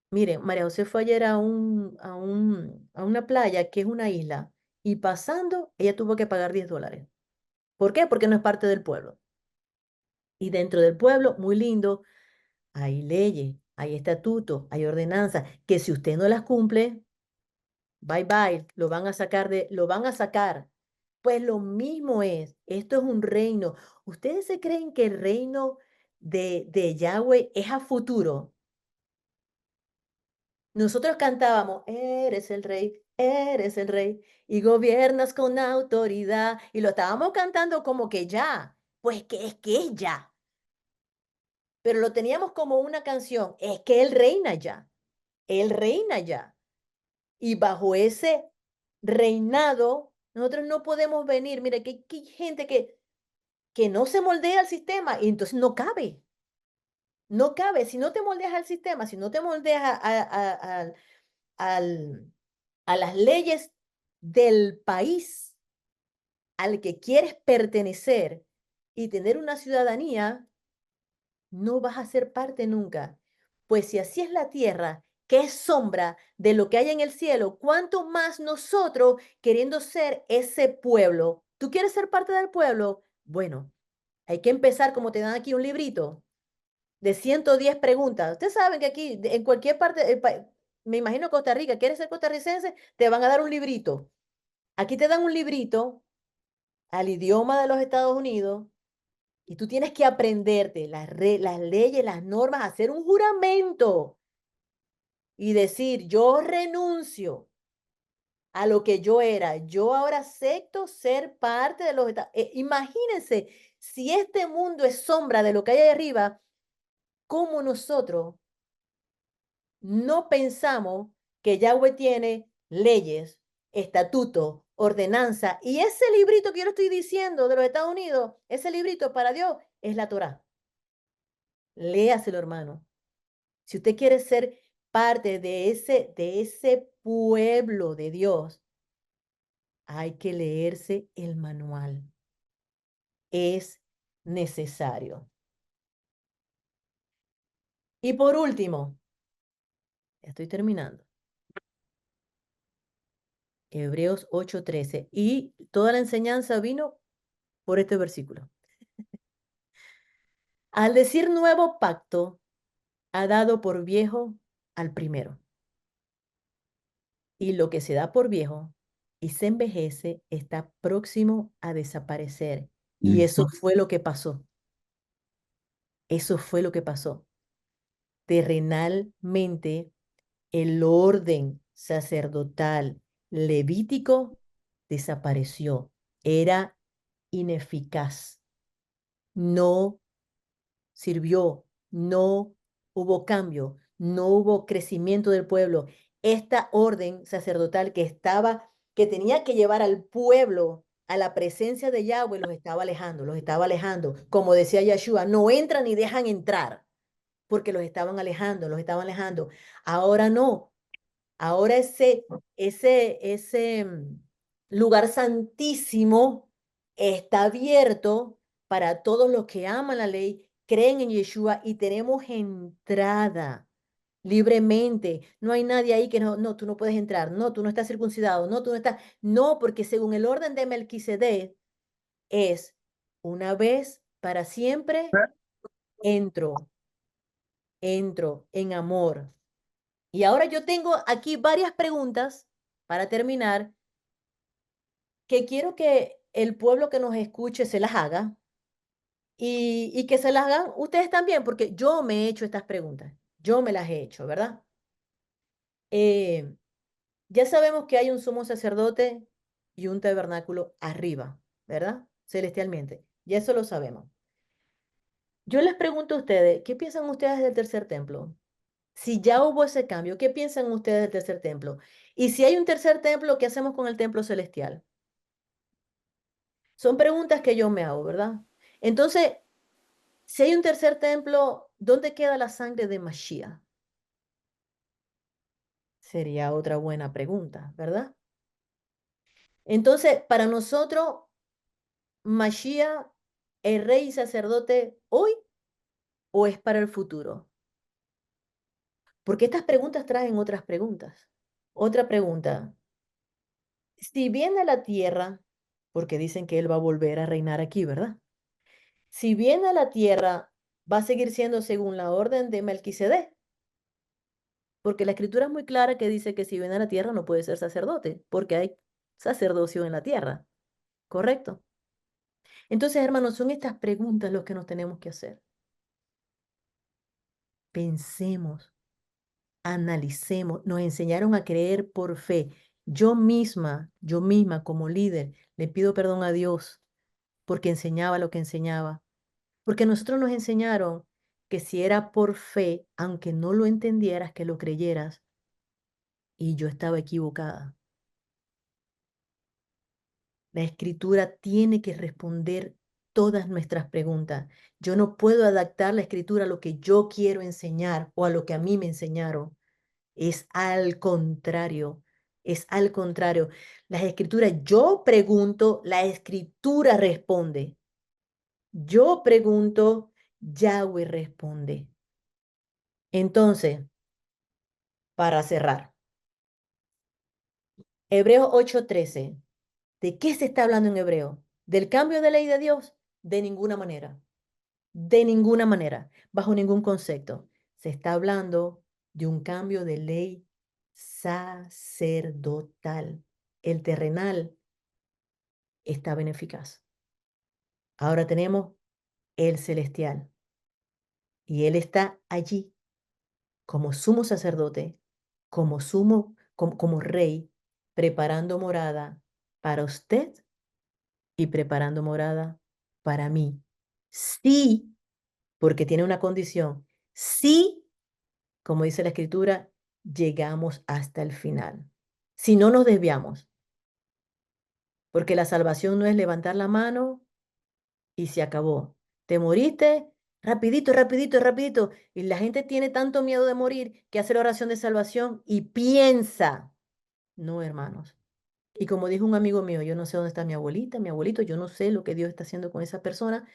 Mire, María José fue ayer a una playa que es una isla y pasando ella tuvo que pagar $10. ¿Por qué? Porque no es parte del pueblo. Y dentro del pueblo, muy lindo, hay leyes, hay estatutos, hay ordenanzas que si usted no las cumple, bye bye, lo van a sacar. Pues lo mismo es, esto es un reino. ¿Ustedes se creen que el reino de Yahweh es a futuro? Nosotros cantábamos, eres el rey, y gobiernas con autoridad, y lo estábamos cantando como que ya, pues que es ya, pero lo teníamos como una canción, es que él reina ya, y bajo ese reinado, nosotros no podemos venir, mire, que hay gente que no se moldea al sistema, y entonces no cabe, no cabe, si no te moldeas al sistema, si no te moldeas al a las leyes del país al que quieres pertenecer y tener una ciudadanía, no vas a ser parte nunca. Pues si así es la tierra, que es sombra de lo que hay en el cielo, ¿cuánto más nosotros queriendo ser ese pueblo? ¿Tú quieres ser parte del pueblo? Bueno, hay que empezar como te dan aquí un librito de 110 preguntas. Ustedes saben que aquí, en cualquier parte del país, me imagino Costa Rica, ¿quieres ser costarricense? Te van a dar un librito. Aquí te dan un librito al idioma de los Estados Unidos y tú tienes que aprenderte las leyes, las normas, hacer un juramento y decir, yo renuncio a lo que yo era. Yo ahora acepto ser parte de los Estados Unidos. Imagínense, si este mundo es sombra de lo que hay ahí arriba, ¿cómo nosotros no pensamos que Yahweh tiene leyes, estatutos, ordenanza? Y ese librito que yo le estoy diciendo de los Estados Unidos, ese librito para Dios es la Torá. Léaselo, hermano. Si usted quiere ser parte de ese pueblo de Dios, hay que leerse el manual. Es necesario. Y por último, ya estoy terminando. Hebreos 8:13. Y toda la enseñanza vino por este versículo. Al decir nuevo pacto, ha dado por viejo al primero. Y lo que se da por viejo y se envejece está próximo a desaparecer. Y eso fue lo que pasó. Eso fue lo que pasó. Terrenalmente, el orden sacerdotal levítico desapareció. Era ineficaz. No sirvió, no hubo cambio, no hubo crecimiento del pueblo. Esta orden sacerdotal que tenía que llevar al pueblo a la presencia de Yahweh los estaba alejando, los estaba alejando. Como decía Yeshua, no entran ni dejan entrar, porque los estaban alejando, los estaban alejando. Ahora no, ahora ese lugar santísimo está abierto para todos los que aman la ley, creen en Yeshua y tenemos entrada libremente. No hay nadie ahí que no, tú no puedes entrar, no, tú no estás circuncidado, no, tú no estás, no, porque según el orden de Melquisedec es una vez para siempre, entro en amor. Y ahora yo tengo aquí varias preguntas para terminar que quiero que el pueblo que nos escuche se las haga y que se las hagan ustedes también, porque yo me he hecho estas preguntas, yo me las he hecho, ¿verdad? Ya sabemos que hay un sumo sacerdote y un tabernáculo arriba, ¿verdad? Celestialmente, ya eso lo sabemos. Yo les pregunto a ustedes, ¿qué piensan ustedes del tercer templo? Si ya hubo ese cambio, ¿qué piensan ustedes del tercer templo? Y si hay un tercer templo, ¿qué hacemos con el templo celestial? Son preguntas que yo me hago, ¿verdad? Entonces, si hay un tercer templo, ¿dónde queda la sangre de Mashiach? Sería otra buena pregunta, ¿verdad? Entonces, para nosotros, Mashiach, ¿el rey y sacerdote hoy o es para el futuro? Porque estas preguntas traen otras preguntas. Otra pregunta. Si viene a la tierra, porque dicen que él va a volver a reinar aquí, ¿verdad? Si viene a la tierra, va a seguir siendo según la orden de Melquisedec, porque la escritura es muy clara que dice que si viene a la tierra no puede ser sacerdote, porque hay sacerdocio en la tierra, ¿correcto? Entonces, hermanos, son estas preguntas los que nos tenemos que hacer. Pensemos, analicemos, nos enseñaron a creer por fe. Yo misma como líder, le pido perdón a Dios porque enseñaba lo que enseñaba. Porque a nosotros nos enseñaron que si era por fe, aunque no lo entendieras, que lo creyeras, y yo estaba equivocada. La escritura tiene que responder todas nuestras preguntas. Yo no puedo adaptar la escritura a lo que yo quiero enseñar o a lo que a mí me enseñaron. Es al contrario, es al contrario. Las escrituras, yo pregunto, la escritura responde. Yo pregunto, Yahweh responde. Entonces, para cerrar, Hebreos 8:13. ¿De qué se está hablando en Hebreo? ¿Del cambio de ley de Dios? De ninguna manera. De ninguna manera, bajo ningún concepto. Se está hablando de un cambio de ley sacerdotal. El terrenal estaba ineficaz. Ahora tenemos el celestial. Y él está allí como sumo sacerdote, como rey, preparando morada para usted y preparando morada para mí. Sí, porque tiene una condición. Sí, como dice la escritura, llegamos hasta el final. Si no nos desviamos, porque la salvación no es levantar la mano y se acabó. Te moriste, rapidito, rapidito, rapidito. Y la gente tiene tanto miedo de morir que hace la oración de salvación y piensa. No, hermanos. Y como dijo un amigo mío, yo no sé dónde está mi abuelita, mi abuelito, yo no sé lo que Dios está haciendo con esa persona,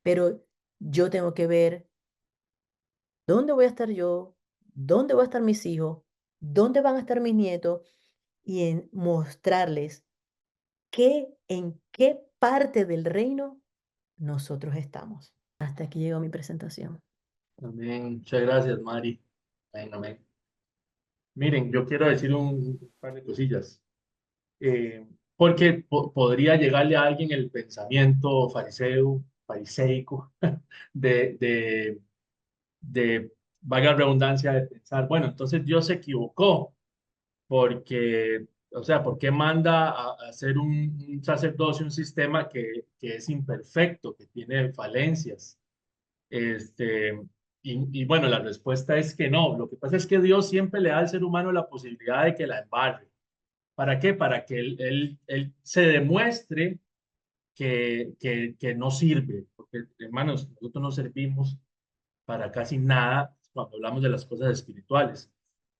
pero yo tengo que ver dónde voy a estar yo, dónde voy a estar mis hijos, dónde van a estar mis nietos y en mostrarles en qué parte del reino nosotros estamos. Hasta aquí llegó mi presentación. Amén. Muchas gracias, Mari. Amén, amén. Miren, yo quiero decir un par de cosillas. Porque podría llegarle a alguien el pensamiento fariseico, de, valga la redundancia, de pensar, bueno, entonces Dios se equivocó, porque, o sea, ¿por qué manda a hacer un sacerdocio, un sistema que es imperfecto, que tiene falencias? Este, y bueno, la respuesta es que no. Lo que pasa es que Dios siempre le da al ser humano la posibilidad de que la embarre. ¿Para qué? Para que él se demuestre que no sirve. Porque, hermanos, nosotros no servimos para casi nada cuando hablamos de las cosas espirituales.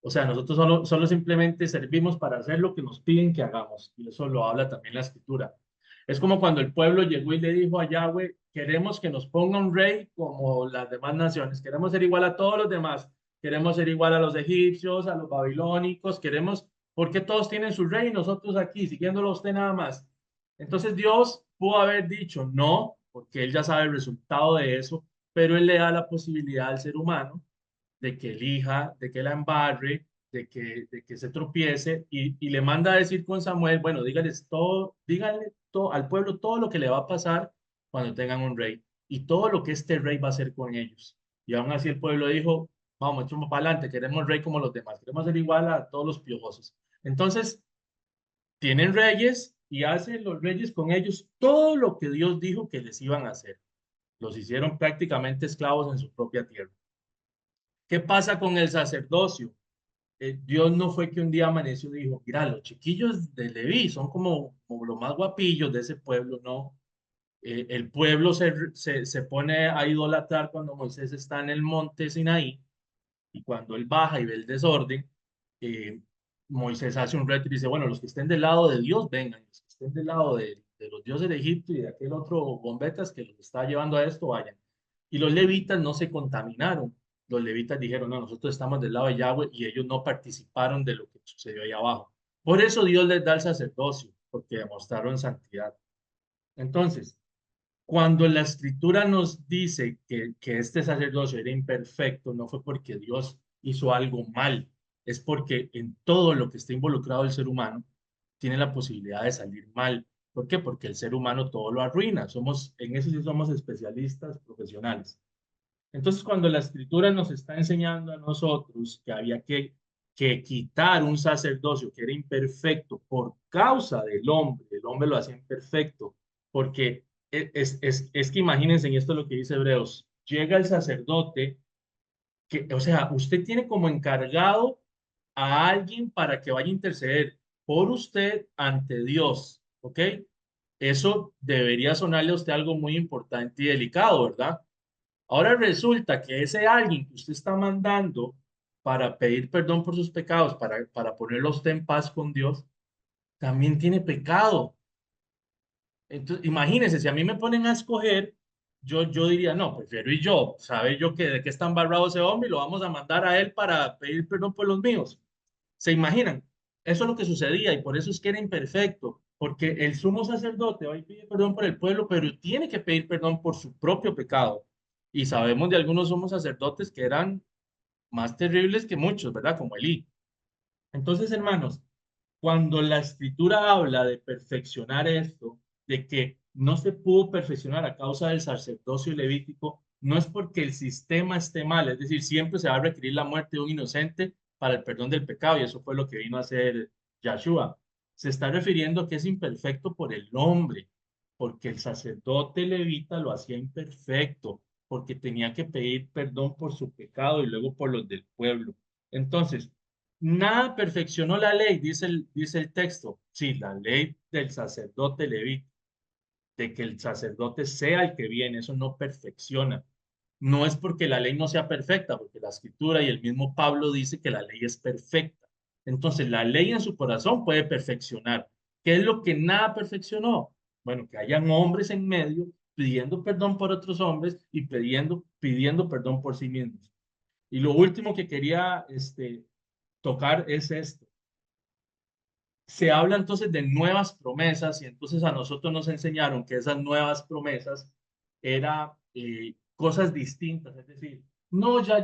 O sea, nosotros solo simplemente servimos para hacer lo que nos piden que hagamos. Y eso lo habla también la Escritura. Es como cuando el pueblo llegó y le dijo a Yahweh, queremos que nos ponga un rey como las demás naciones. Queremos ser igual a todos los demás. Queremos ser igual a los egipcios, a los babilónicos. Queremos, porque todos tienen su rey y nosotros aquí, siguiéndolo a usted nada más. Entonces Dios pudo haber dicho no, porque él ya sabe el resultado de eso, pero él le da la posibilidad al ser humano de que elija, de que la embarre, de que se tropiece y le manda a decir con Samuel, bueno, díganle todo al pueblo todo lo que le va a pasar cuando tengan un rey y todo lo que este rey va a hacer con ellos. Y aún así el pueblo dijo, vamos, echemos para adelante, queremos rey como los demás, queremos ser igual a todos los piojosos. Entonces, tienen reyes y hacen los reyes con ellos todo lo que Dios dijo que les iban a hacer. Los hicieron prácticamente esclavos en su propia tierra. ¿Qué pasa con el sacerdocio? Dios no fue que un día amaneció y dijo, mira, los chiquillos de Leví son como los más guapillos de ese pueblo, no. El pueblo se pone a idolatrar cuando Moisés está en el monte Sinaí y cuando él baja y ve el desorden, eh, Moisés hace un reto y dice, bueno, los que estén del lado de Dios, vengan, los que estén del lado de los dioses de Egipto y de aquel otro bombetas que los está llevando a esto, vayan. Y los levitas no se contaminaron. Los levitas dijeron, no, nosotros estamos del lado de Yahweh y ellos no participaron de lo que sucedió ahí abajo. Por eso Dios les da el sacerdocio, porque demostraron santidad. Entonces, cuando la escritura nos dice que este sacerdocio era imperfecto, no fue porque Dios hizo algo mal, es porque en todo lo que está involucrado el ser humano tiene la posibilidad de salir mal. ¿Por qué? Porque el ser humano todo lo arruina. En eso sí somos especialistas profesionales. Entonces, cuando la escritura nos está enseñando a nosotros que había que quitar un sacerdocio que era imperfecto por causa del hombre, el hombre lo hacía imperfecto, porque es que imagínense, y esto es lo que dice Hebreos, llega el sacerdote, o sea, usted tiene como encargado a alguien para que vaya a interceder por usted ante Dios, ¿ok? Eso debería sonarle a usted algo muy importante y delicado, ¿verdad? Ahora resulta que ese alguien que usted está mandando para pedir perdón por sus pecados, para ponerlo a usted en paz con Dios, también tiene pecado. Entonces, imagínense, si a mí me ponen a escoger, yo diría, no, prefiero ir yo, sabe yo que de qué está embarrado ese hombre y lo vamos a mandar a él para pedir perdón por los míos. ¿Se imaginan? Eso es lo que sucedía y por eso es que era imperfecto, porque el sumo sacerdote va y pide perdón por el pueblo, pero tiene que pedir perdón por su propio pecado. Y sabemos de algunos sumos sacerdotes que eran más terribles que muchos, ¿verdad? Como Elí. Entonces, hermanos, cuando la escritura habla de perfeccionar esto, de que no se pudo perfeccionar a causa del sacerdocio levítico, no es porque el sistema esté mal, es decir, siempre se va a requerir la muerte de un inocente para el perdón del pecado, y eso fue lo que vino a hacer Yahshua. Se está refiriendo a que es imperfecto por el hombre, porque el sacerdote levita lo hacía imperfecto, porque tenía que pedir perdón por su pecado y luego por los del pueblo. Entonces, nada perfeccionó la ley, dice el texto. Sí, la ley del sacerdote levita, de que el sacerdote sea el que viene, eso no perfecciona. No es porque la ley no sea perfecta, porque la escritura y el mismo Pablo dice que la ley es perfecta. Entonces, la ley en su corazón puede perfeccionar. ¿Qué es lo que nada perfeccionó? Bueno, que hayan hombres en medio pidiendo perdón por otros hombres y pidiendo perdón por sí mismos. Y lo último que quería tocar es esto. Se habla entonces de nuevas promesas y entonces a nosotros nos enseñaron que esas nuevas promesas eran cosas distintas, es decir, no, ya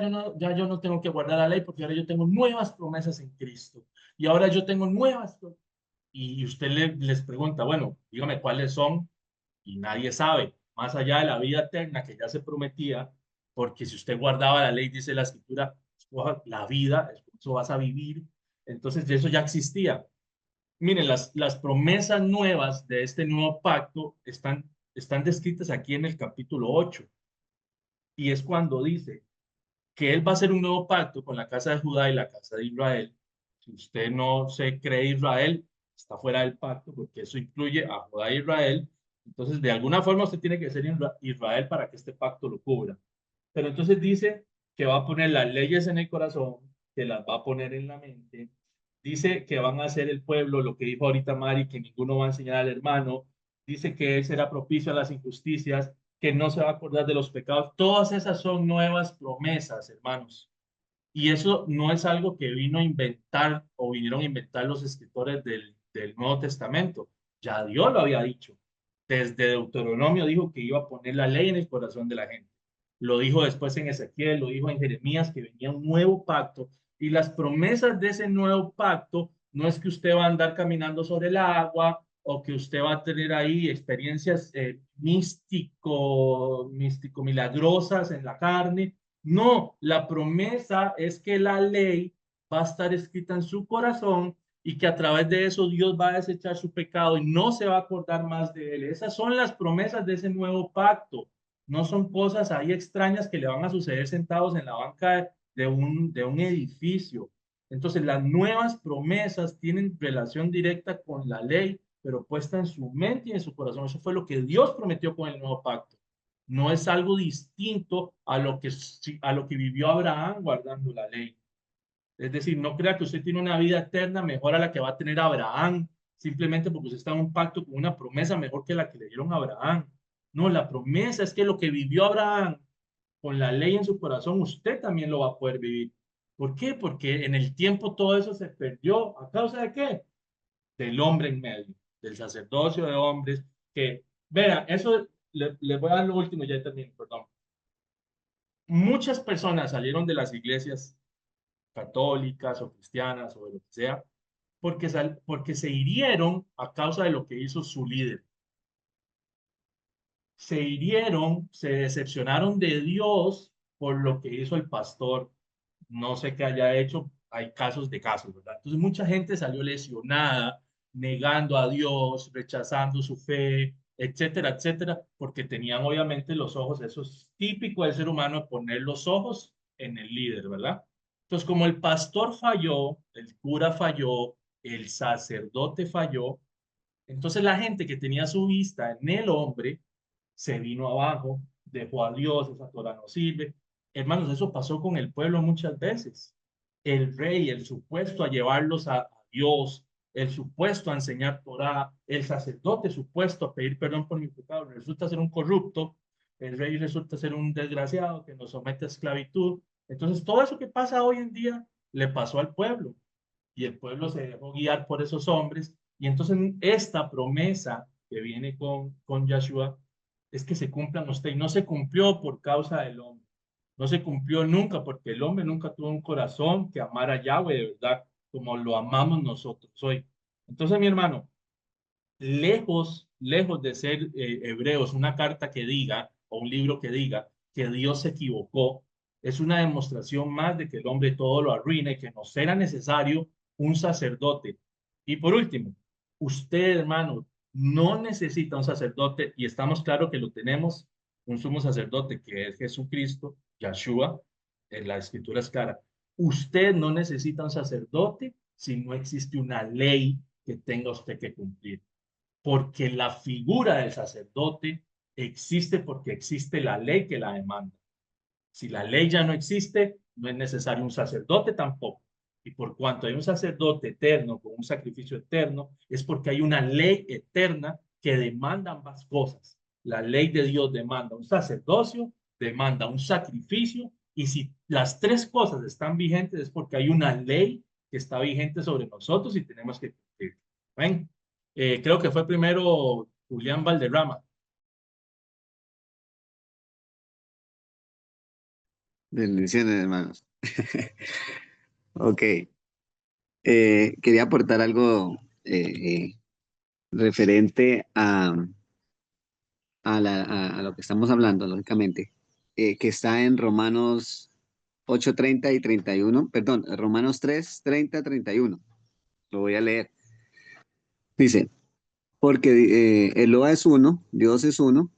yo no tengo que guardar la ley porque ahora yo tengo nuevas promesas en Cristo y ahora yo tengo y usted les pregunta, bueno, dígame cuáles son y nadie sabe, más allá de la vida eterna que ya se prometía, porque si usted guardaba la ley, dice la escritura, la vida, eso vas a vivir, entonces de eso ya existía. Miren, las promesas nuevas de este nuevo pacto están descritas aquí en el capítulo 8. Y es cuando dice que él va a hacer un nuevo pacto con la casa de Judá y la casa de Israel. Si usted no se cree Israel, está fuera del pacto, porque eso incluye a Judá e Israel. Entonces, de alguna forma usted tiene que ser Israel para que este pacto lo cubra. Pero entonces dice que va a poner las leyes en el corazón, que las va a poner en la mente. Dice que van a ser el pueblo, lo que dijo ahorita Mari, que ninguno va a enseñar al hermano. Dice que él será propicio a las injusticias, que no se va a acordar de los pecados. Todas esas son nuevas promesas, hermanos. Y eso no es algo que vino a inventar o vinieron a inventar los escritores del Nuevo Testamento. Ya Dios lo había dicho. Desde Deuteronomio dijo que iba a poner la ley en el corazón de la gente. Lo dijo después en Ezequiel, lo dijo en Jeremías, que venía un nuevo pacto. Y las promesas de ese nuevo pacto no es que usted va a andar caminando sobre el agua o que usted va a tener ahí experiencias milagrosas en la carne. No, la promesa es que la ley va a estar escrita en su corazón y que a través de eso Dios va a desechar su pecado y no se va a acordar más de él. Esas son las promesas de ese nuevo pacto. No son cosas ahí extrañas que le van a suceder sentados en la banca de un edificio. Entonces, las nuevas promesas tienen relación directa con la ley, pero puesta en su mente y en su corazón. Eso fue lo que Dios prometió con el nuevo pacto. No es algo distinto a lo que vivió Abraham guardando la ley. Es decir, no crea que usted tiene una vida eterna mejor a la que va a tener Abraham, simplemente porque usted está en un pacto con una promesa mejor que la que le dieron a Abraham. No, la promesa es que lo que vivió Abraham con la ley en su corazón, usted también lo va a poder vivir. ¿Por qué? Porque en el tiempo todo eso se perdió. ¿A causa de qué? Del hombre en medio, del sacerdocio de hombres, que, vea, eso les voy a dar lo último, ya termino, perdón. Muchas personas salieron de las iglesias católicas o cristianas o de lo que sea, porque se hirieron a causa de lo que hizo su líder. Se hirieron, se decepcionaron de Dios por lo que hizo el pastor. No sé qué haya hecho, hay casos de casos, ¿verdad? Entonces mucha gente salió lesionada, negando a Dios, rechazando su fe, etcétera, etcétera, porque tenían obviamente los ojos, eso es típico del ser humano, poner los ojos en el líder, ¿verdad? Entonces, como el pastor falló, el cura falló, el sacerdote falló, entonces la gente que tenía su vista en el hombre se vino abajo, dejó a Dios, esa Torah no sirve. Hermanos, eso pasó con el pueblo muchas veces. El rey, el supuesto a llevarlos a Dios, el supuesto a enseñar Torah, el sacerdote supuesto a pedir perdón por mi pecado, resulta ser un corrupto, el rey resulta ser un desgraciado que nos somete a esclavitud. Entonces, todo eso que pasa hoy en día le pasó al pueblo y el pueblo se dejó guiar por esos hombres. Y entonces esta promesa que viene con Yahshua es que se cumplan usted y no se cumplió por causa del hombre. No se cumplió nunca porque el hombre nunca tuvo un corazón que amara a Yahweh de verdad como lo amamos nosotros hoy. Entonces, mi hermano, lejos de ser Hebreos, una carta que diga o un libro que diga que Dios se equivocó, es una demostración más de que el hombre todo lo arruina y que nos era necesario un sacerdote. Y por último, usted, hermano, no necesita un sacerdote y estamos claros que lo tenemos, un sumo sacerdote que es Jesucristo, Yahshua, en la escritura es clara. Usted no necesita un sacerdote si no existe una ley que tenga usted que cumplir, porque la figura del sacerdote existe porque existe la ley que la demanda. Si la ley ya no existe, no es necesario un sacerdote tampoco. Y por cuanto hay un sacerdote eterno con un sacrificio eterno, es porque hay una ley eterna que demanda ambas cosas. La ley de Dios demanda un sacerdocio, demanda un sacrificio, y si las tres cosas están vigentes es porque hay una ley que está vigente sobre nosotros y tenemos que cumplir. ¿Ven? Creo que fue primero Julián Valderrama. Bendiciones, hermanos. Ok. Quería aportar algo referente a lo que estamos hablando, lógicamente, que está en Romanos 8:30 y 31, perdón, Romanos 3:30, 31. Lo voy a leer. Dice, porque Eloa es uno, Dios es uno,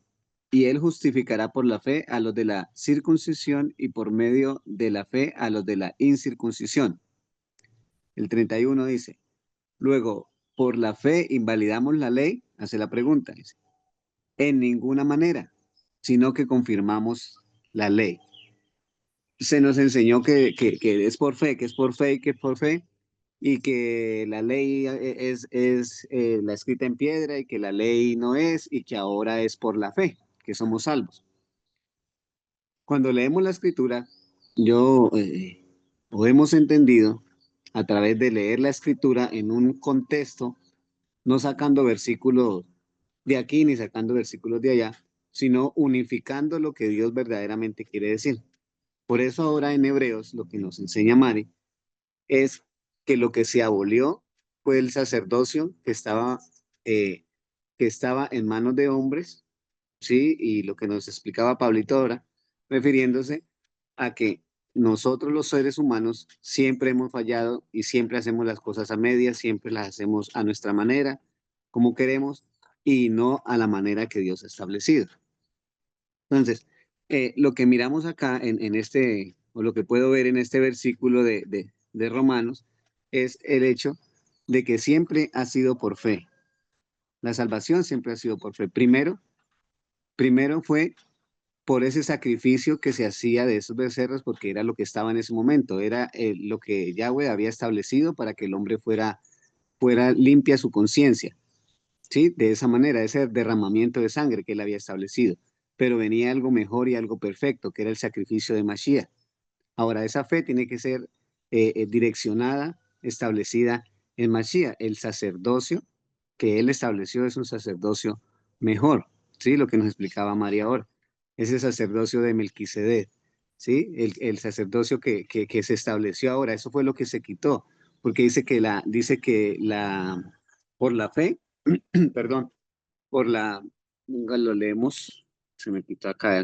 y él justificará por la fe a los de la circuncisión y por medio de la fe a los de la incircuncisión. El 31 dice, luego, por la fe invalidamos la ley, hace la pregunta, dice, en ninguna manera, sino que confirmamos la ley. Se nos enseñó que es por fe, que es por fe y que es por fe, y que la ley es la escrita en piedra y que la ley no es, y que ahora es por la fe, que somos salvos. Cuando leemos la escritura, yo o hemos entendido a través de leer la escritura en un contexto, no sacando versículos de aquí ni sacando versículos de allá, sino unificando lo que Dios verdaderamente quiere decir. Por eso ahora en Hebreos lo que nos enseña Mari es que lo que se abolió fue el sacerdocio eh, que estaba en manos de hombres, ¿sí? Y lo que nos explicaba Pablito ahora, refiriéndose a que nosotros los seres humanos siempre hemos fallado y siempre hacemos las cosas a medias, siempre las hacemos a nuestra manera, como queremos, y no a la manera que Dios ha establecido. Entonces, lo que miramos acá en este, o lo que puedo ver en este versículo de Romanos, es el hecho de que siempre ha sido por fe. La salvación siempre ha sido por fe. Primero fue por ese sacrificio que se hacía de esos becerros, porque era lo que estaba en ese momento, era lo que Yahweh había establecido para que el hombre fuera limpia su conciencia, ¿sí? De esa manera, ese derramamiento de sangre que él había establecido. Pero venía algo mejor y algo perfecto, que era el sacrificio de Mashiach. Ahora, esa fe tiene que ser direccionada, establecida en Mashiach. El sacerdocio que él estableció es un sacerdocio mejor, ¿sí? Lo que nos explicaba María ahora. Ese sacerdocio de Melquisedec, ¿sí? El sacerdocio que se estableció ahora, eso fue lo que se quitó, porque por la fe, perdón, lo leemos, se me quitó acá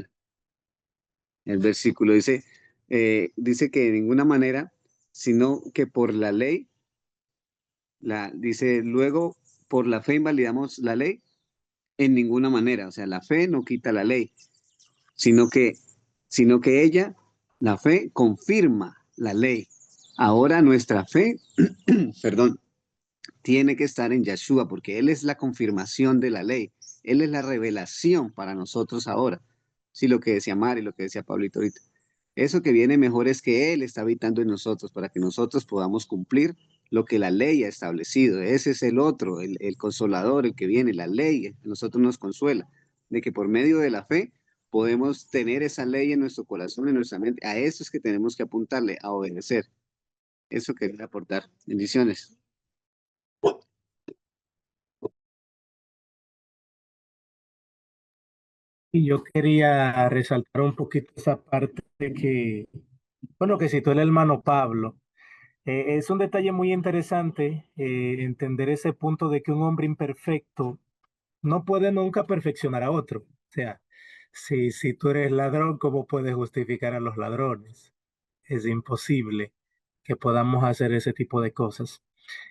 el versículo, dice que de ninguna manera, sino que por la ley, dice, luego por la fe invalidamos la ley, en ninguna manera, o sea, la fe no quita la ley, sino que, ella, la fe, confirma la ley. Ahora nuestra fe, perdón, tiene que estar en Yeshua, porque Él es la confirmación de la ley. Él es la revelación para nosotros ahora. Sí, lo que decía Mari, lo que decía Pablito ahorita. Eso que viene mejor es que Él está habitando en nosotros para que nosotros podamos cumplir lo que la ley ha establecido. Ese es el otro, el consolador, el que viene, la ley. A nosotros nos consuela de que por medio de la fe podemos tener esa ley en nuestro corazón, en nuestra mente. A eso es que tenemos que apuntarle, a obedecer. Eso quería aportar. Bendiciones. Y yo quería resaltar un poquito esa parte bueno, que citó el hermano Pablo. Es un detalle muy interesante entender ese punto de que un hombre imperfecto no puede nunca perfeccionar a otro. O sea, si tú eres ladrón, ¿cómo puedes justificar a los ladrones? Es imposible que podamos hacer ese tipo de cosas.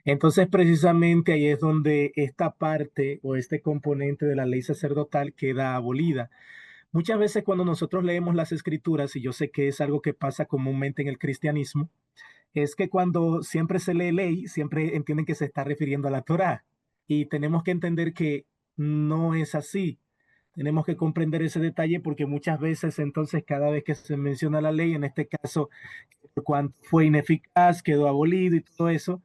Entonces, precisamente ahí es donde esta parte o este componente de la ley sacerdotal queda abolida. Muchas veces cuando nosotros leemos las escrituras, y yo sé que es algo que pasa comúnmente en el cristianismo, es que cuando siempre se lee ley, siempre entienden que se está refiriendo a la Torá. Y tenemos que entender que no es así. Tenemos que comprender ese detalle porque muchas veces entonces cada vez que se menciona la ley, en este caso, por cuanto fue ineficaz, quedó abolido y todo eso,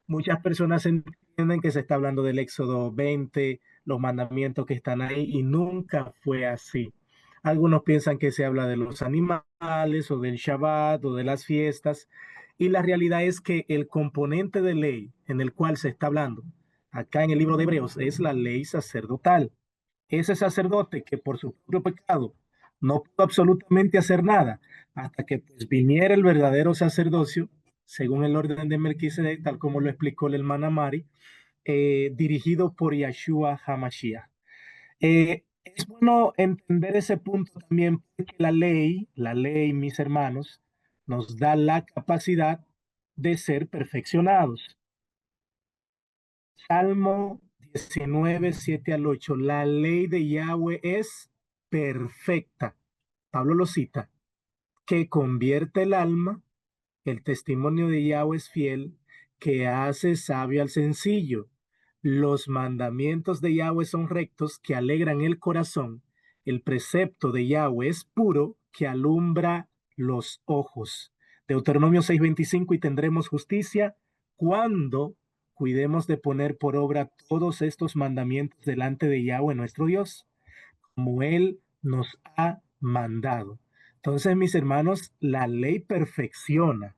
muchas personas entienden que se está hablando del Éxodo 20, los mandamientos que están ahí, y nunca fue así. Algunos piensan que se habla de los animales o del Shabbat o de las fiestas, y la realidad es que el componente de ley en el cual se está hablando acá en el libro de Hebreos es la ley sacerdotal. Ese sacerdote que por su propio pecado no pudo absolutamente hacer nada hasta que pues viniera el verdadero sacerdocio, según el orden de Melquisedec, tal como lo explicó el hermana Mari, dirigido por Yahshua HaMashiach. Es bueno entender ese punto también, porque la ley, mis hermanos, nos da la capacidad de ser perfeccionados. Salmo 19, 7 al 8. La ley de Yahweh es perfecta. Pablo lo cita, que convierte el alma. El testimonio de Yahweh es fiel, que hace sabio al sencillo. Los mandamientos de Yahweh son rectos, que alegran el corazón. El precepto de Yahweh es puro, que alumbra los ojos. Deuteronomio 6:25, y tendremos justicia cuando cuidemos de poner por obra todos estos mandamientos delante de Yahweh nuestro Dios, como Él nos ha mandado. Entonces, mis hermanos, la ley perfecciona.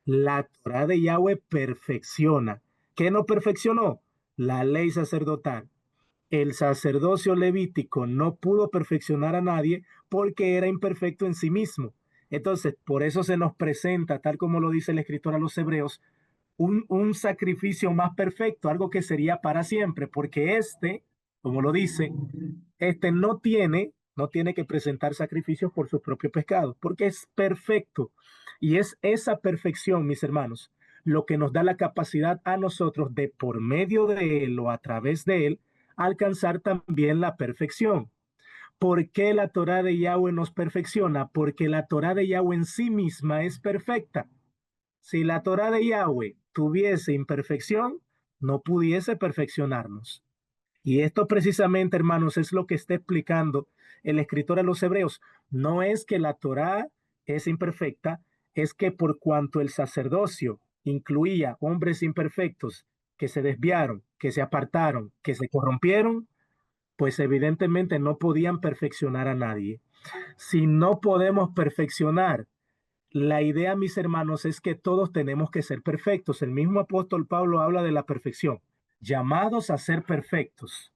La Torá de Yahweh perfecciona. ¿Qué no perfeccionó? La ley sacerdotal. El sacerdocio levítico no pudo perfeccionar a nadie porque era imperfecto en sí mismo. Entonces, por eso se nos presenta, tal como lo dice el escritor a los hebreos, un sacrificio más perfecto, algo que sería para siempre, porque como lo dice, no tiene que presentar sacrificios por sus propios pecados, porque es perfecto. Y es esa perfección, mis hermanos, lo que nos da la capacidad a nosotros de, por medio de él o a través de él, alcanzar también la perfección. ¿Por qué la Torá de Yahweh nos perfecciona? Porque la Torá de Yahweh en sí misma es perfecta. Si la Torá de Yahweh tuviese imperfección, no pudiese perfeccionarnos. Y esto precisamente, hermanos, es lo que está explicando el escritor a los hebreos. No es que la Torá es imperfecta, es que por cuanto el sacerdocio incluía hombres imperfectos que se desviaron, que se apartaron, que se corrompieron, pues evidentemente no podían perfeccionar a nadie. Si no podemos perfeccionar, la idea, mis hermanos, es que todos tenemos que ser perfectos. El mismo apóstol Pablo habla de la perfección, llamados a ser perfectos.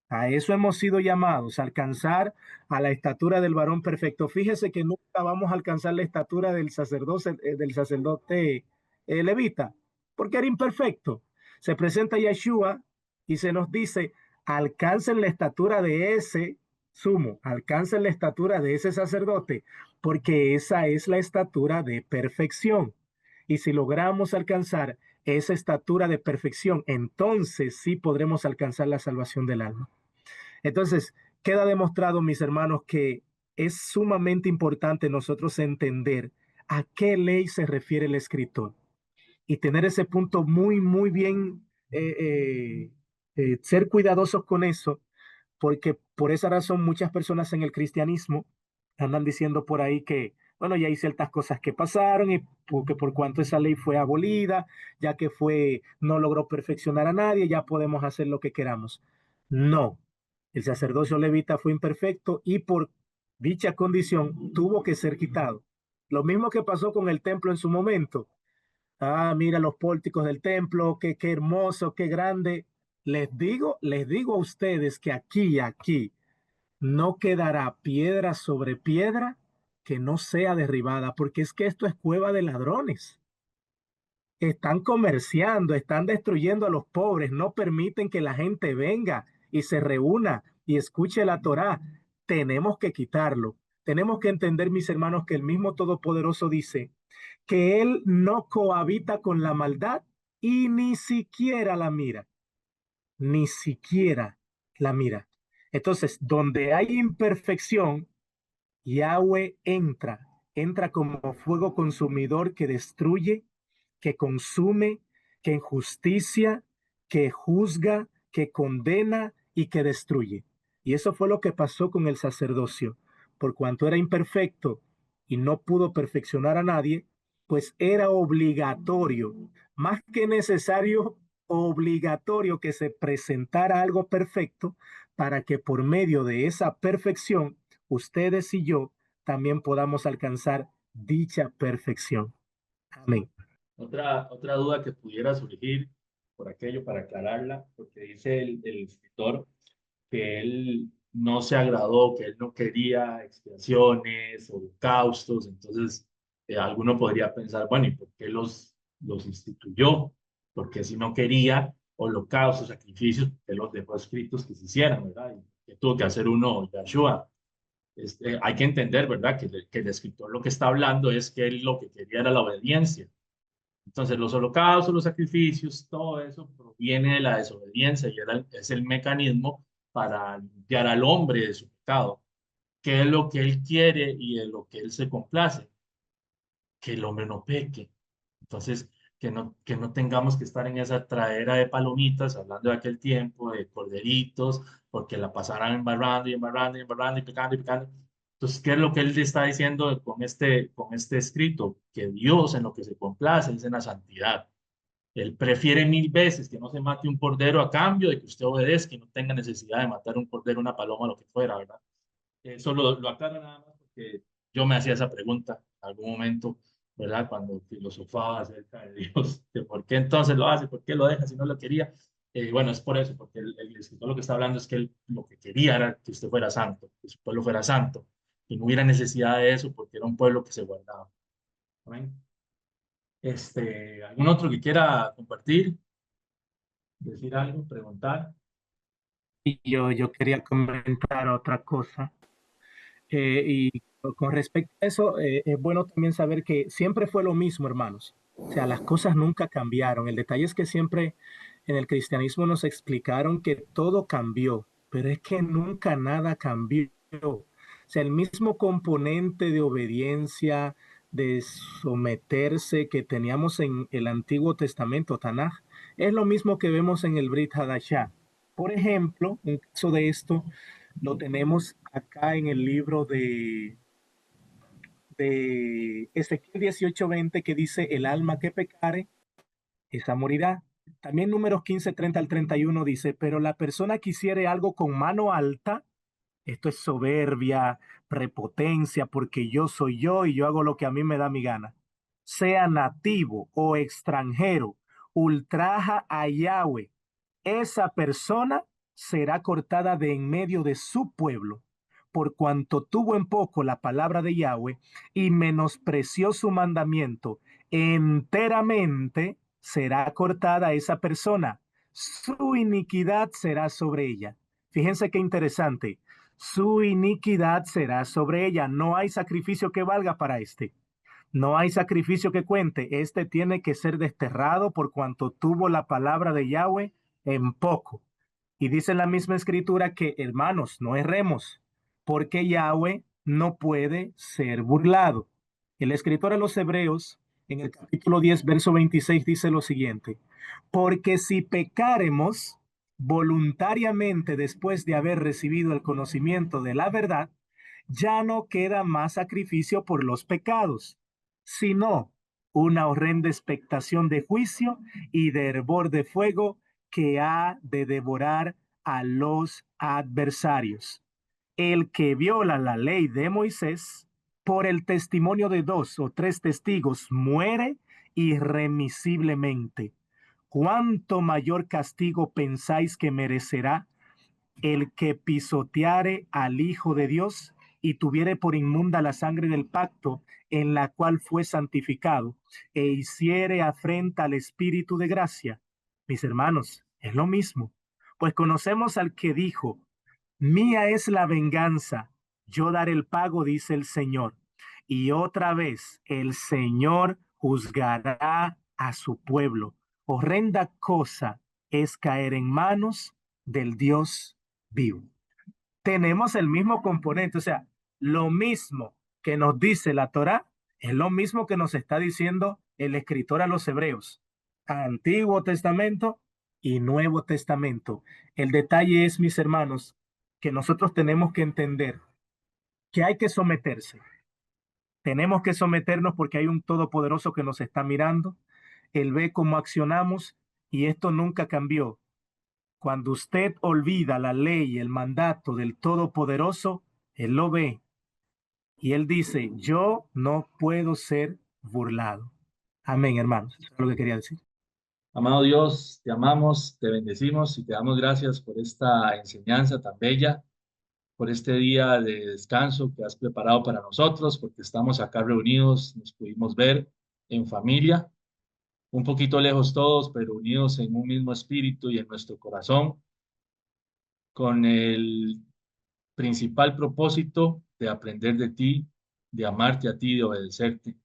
A eso hemos sido llamados, a alcanzar a la estatura del varón perfecto. Fíjese que nunca vamos a alcanzar la estatura del sacerdote levita, porque era imperfecto. Se presenta Yeshua y se nos dice, alcancen la estatura de ese sumo, alcancen la estatura de ese sacerdote, porque esa es la estatura de perfección. Y si logramos alcanzar esa estatura de perfección, entonces sí podremos alcanzar la salvación del alma. Entonces, queda demostrado, mis hermanos, que es sumamente importante nosotros entender a qué ley se refiere el escritor y tener ese punto muy, muy bien, ser cuidadosos con eso, porque por esa razón muchas personas en el cristianismo andan diciendo por ahí que, bueno, ya hay ciertas cosas que pasaron y porque por cuanto esa ley fue abolida, ya que no logró perfeccionar a nadie, ya podemos hacer lo que queramos. No, el sacerdocio levita fue imperfecto y por dicha condición tuvo que ser quitado. Lo mismo que pasó con el templo en su momento. Ah, mira los pórticos del templo, qué hermoso, qué grande. Les digo a ustedes que aquí no quedará piedra sobre piedra que no sea derribada, porque es que esto es cueva de ladrones. Están comerciando, están destruyendo a los pobres, no permiten que la gente venga y se reúna y escuche la Torá. Tenemos que quitarlo. Tenemos que entender, mis hermanos, que el mismo Todopoderoso dice que Él no cohabita con la maldad y ni siquiera la mira, ni siquiera la mira. Entonces, donde hay imperfección, Yahweh entra como fuego consumidor que destruye, que consume, que enjusticia, que juzga, que condena y que destruye. Y eso fue lo que pasó con el sacerdocio. Por cuanto era imperfecto y no pudo perfeccionar a nadie, pues era obligatorio, más que necesario, obligatorio que se presentara algo perfecto para que por medio de esa perfección ustedes y yo también podamos alcanzar dicha perfección. Amén. Otra duda que pudiera surgir por aquello, para aclararla, porque dice el escritor que él no se agradó, que él no quería expiaciones, holocaustos. Entonces, alguno podría pensar, bueno, ¿y por qué los instituyó? Porque si no quería holocaustos, sacrificios, ¿por qué los dejó escritos que se hicieran, verdad? Y que tuvo que hacer uno, Yahshua. Hay que entender, ¿verdad? Que el escritor lo que está hablando es que él lo que quería era la obediencia. Entonces, los holocaustos, los sacrificios, todo eso proviene de la desobediencia y es el mecanismo para limpiar al hombre de su pecado. ¿Qué es lo que él quiere y de lo que él se complace? Que el hombre no peque. Entonces, que no tengamos que estar en esa traera de palomitas, hablando de aquel tiempo, de corderitos, porque la pasarán embarrando y embarrando y embarrando y picando y picando. Entonces, ¿qué es lo que él está diciendo con este escrito? Que Dios en lo que se complace es en la santidad. Él prefiere 1000 veces que no se mate un cordero a cambio de que usted obedezca y no tenga necesidad de matar un cordero, una paloma, lo que fuera, ¿verdad? Eso lo aclaro nada más porque yo me hacía esa pregunta en algún momento, ¿verdad? Cuando filosofaba acerca de Dios, de por qué entonces lo hace, por qué lo deja si no lo quería. Bueno, es por eso, porque el escritor lo que está hablando es que él lo que quería era que usted fuera santo, que su pueblo fuera santo, y no hubiera necesidad de eso porque era un pueblo que se guardaba. ¿Amén? ¿Algún otro que quiera compartir, decir algo, preguntar? Y yo quería comentar otra cosa. Y con respecto a eso, es bueno también saber que siempre fue lo mismo, hermanos. O sea, las cosas nunca cambiaron. El detalle es que siempre en el cristianismo nos explicaron que todo cambió, pero es que nunca nada cambió. O sea, el mismo componente de obediencia, de someterse que teníamos en el Antiguo Testamento, Tanaj, es lo mismo que vemos en el Brit Hadashah. Por ejemplo, un caso de esto lo tenemos acá en el libro de Ezequiel 18:20 que dice, el alma que pecare, esa morirá. También números 15:30 al 31 dice, pero la persona que hiciere algo con mano alta, esto es soberbia, prepotencia, porque yo soy yo y yo hago lo que a mí me da mi gana, sea nativo o extranjero, ultraja a Yahweh, esa persona será cortada de en medio de su pueblo, por cuanto tuvo en poco la palabra de Yahweh y menospreció su mandamiento, enteramente será cortada esa persona. Su iniquidad será sobre ella. Fíjense qué interesante. Su iniquidad será sobre ella. No hay sacrificio que valga para este. No hay sacrificio que cuente. Este tiene que ser desterrado por cuanto tuvo la palabra de Yahweh en poco. Y dice la misma escritura que, hermanos, no erremos, porque Yahweh no puede ser burlado. El escritor a los Hebreos, en el capítulo 10, verso 26, dice lo siguiente, porque si pecáremos voluntariamente después de haber recibido el conocimiento de la verdad, ya no queda más sacrificio por los pecados, sino una horrenda expectación de juicio y de hervor de fuego que ha de devorar a los adversarios. El que viola la ley de Moisés, por el testimonio de 2 o 3 testigos, muere irremisiblemente. ¿Cuánto mayor castigo pensáis que merecerá el que pisoteare al Hijo de Dios y tuviere por inmunda la sangre del pacto en la cual fue santificado e hiciere afrenta al Espíritu de gracia? Mis hermanos, es lo mismo, pues conocemos al que dijo, mía es la venganza, yo daré el pago, dice el Señor. Y otra vez, el Señor juzgará a su pueblo. Horrenda cosa es caer en manos del Dios vivo. Tenemos el mismo componente, o sea, lo mismo que nos dice la Torá es lo mismo que nos está diciendo el escritor a los Hebreos. Antiguo Testamento y Nuevo Testamento. El detalle es, mis hermanos, que nosotros tenemos que entender que hay que someterse. Tenemos que someternos porque hay un todopoderoso que nos está mirando. Él ve cómo accionamos y esto nunca cambió. Cuando usted olvida la ley y el mandato del Todopoderoso, Él lo ve y Él dice, yo no puedo ser burlado. Amén, hermanos. Eso es lo que quería decir. Amado Dios, te amamos, te bendecimos y te damos gracias por esta enseñanza tan bella, por este día de descanso que has preparado para nosotros, porque estamos acá reunidos, nos pudimos ver en familia, un poquito lejos todos, pero unidos en un mismo espíritu y en nuestro corazón, con el principal propósito de aprender de ti, de amarte a ti, de obedecerte.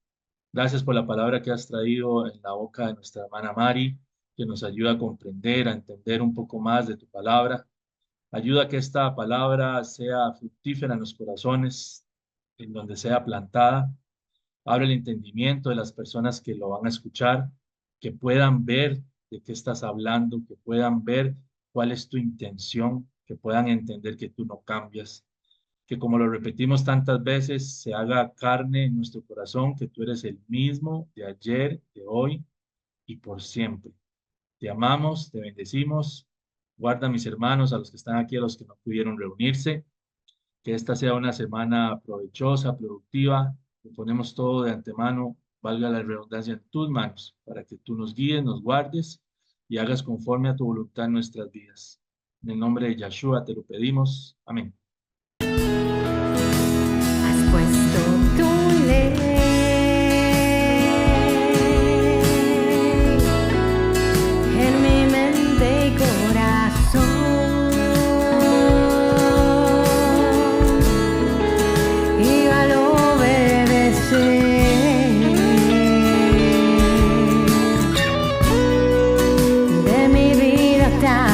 Gracias por la palabra que has traído en la boca de nuestra hermana Mari, que nos ayuda a comprender, a entender un poco más de tu palabra. Ayuda a que esta palabra sea fructífera en los corazones, en donde sea plantada. Abre el entendimiento de las personas que lo van a escuchar, que puedan ver de qué estás hablando, que puedan ver cuál es tu intención, que puedan entender que tú no cambias, que como lo repetimos tantas veces, se haga carne en nuestro corazón, que tú eres el mismo de ayer, de hoy y por siempre. Te amamos, te bendecimos. Guarda a mis hermanos, a los que están aquí, a los que no pudieron reunirse. Que esta sea una semana provechosa, productiva. Le ponemos todo de antemano, valga la redundancia, en tus manos, para que tú nos guíes, nos guardes y hagas conforme a tu voluntad en nuestras vidas. En el nombre de Yahshua te lo pedimos. Amén. Has puesto tu ley en mi mente y corazón, y al obedecer de mi vida está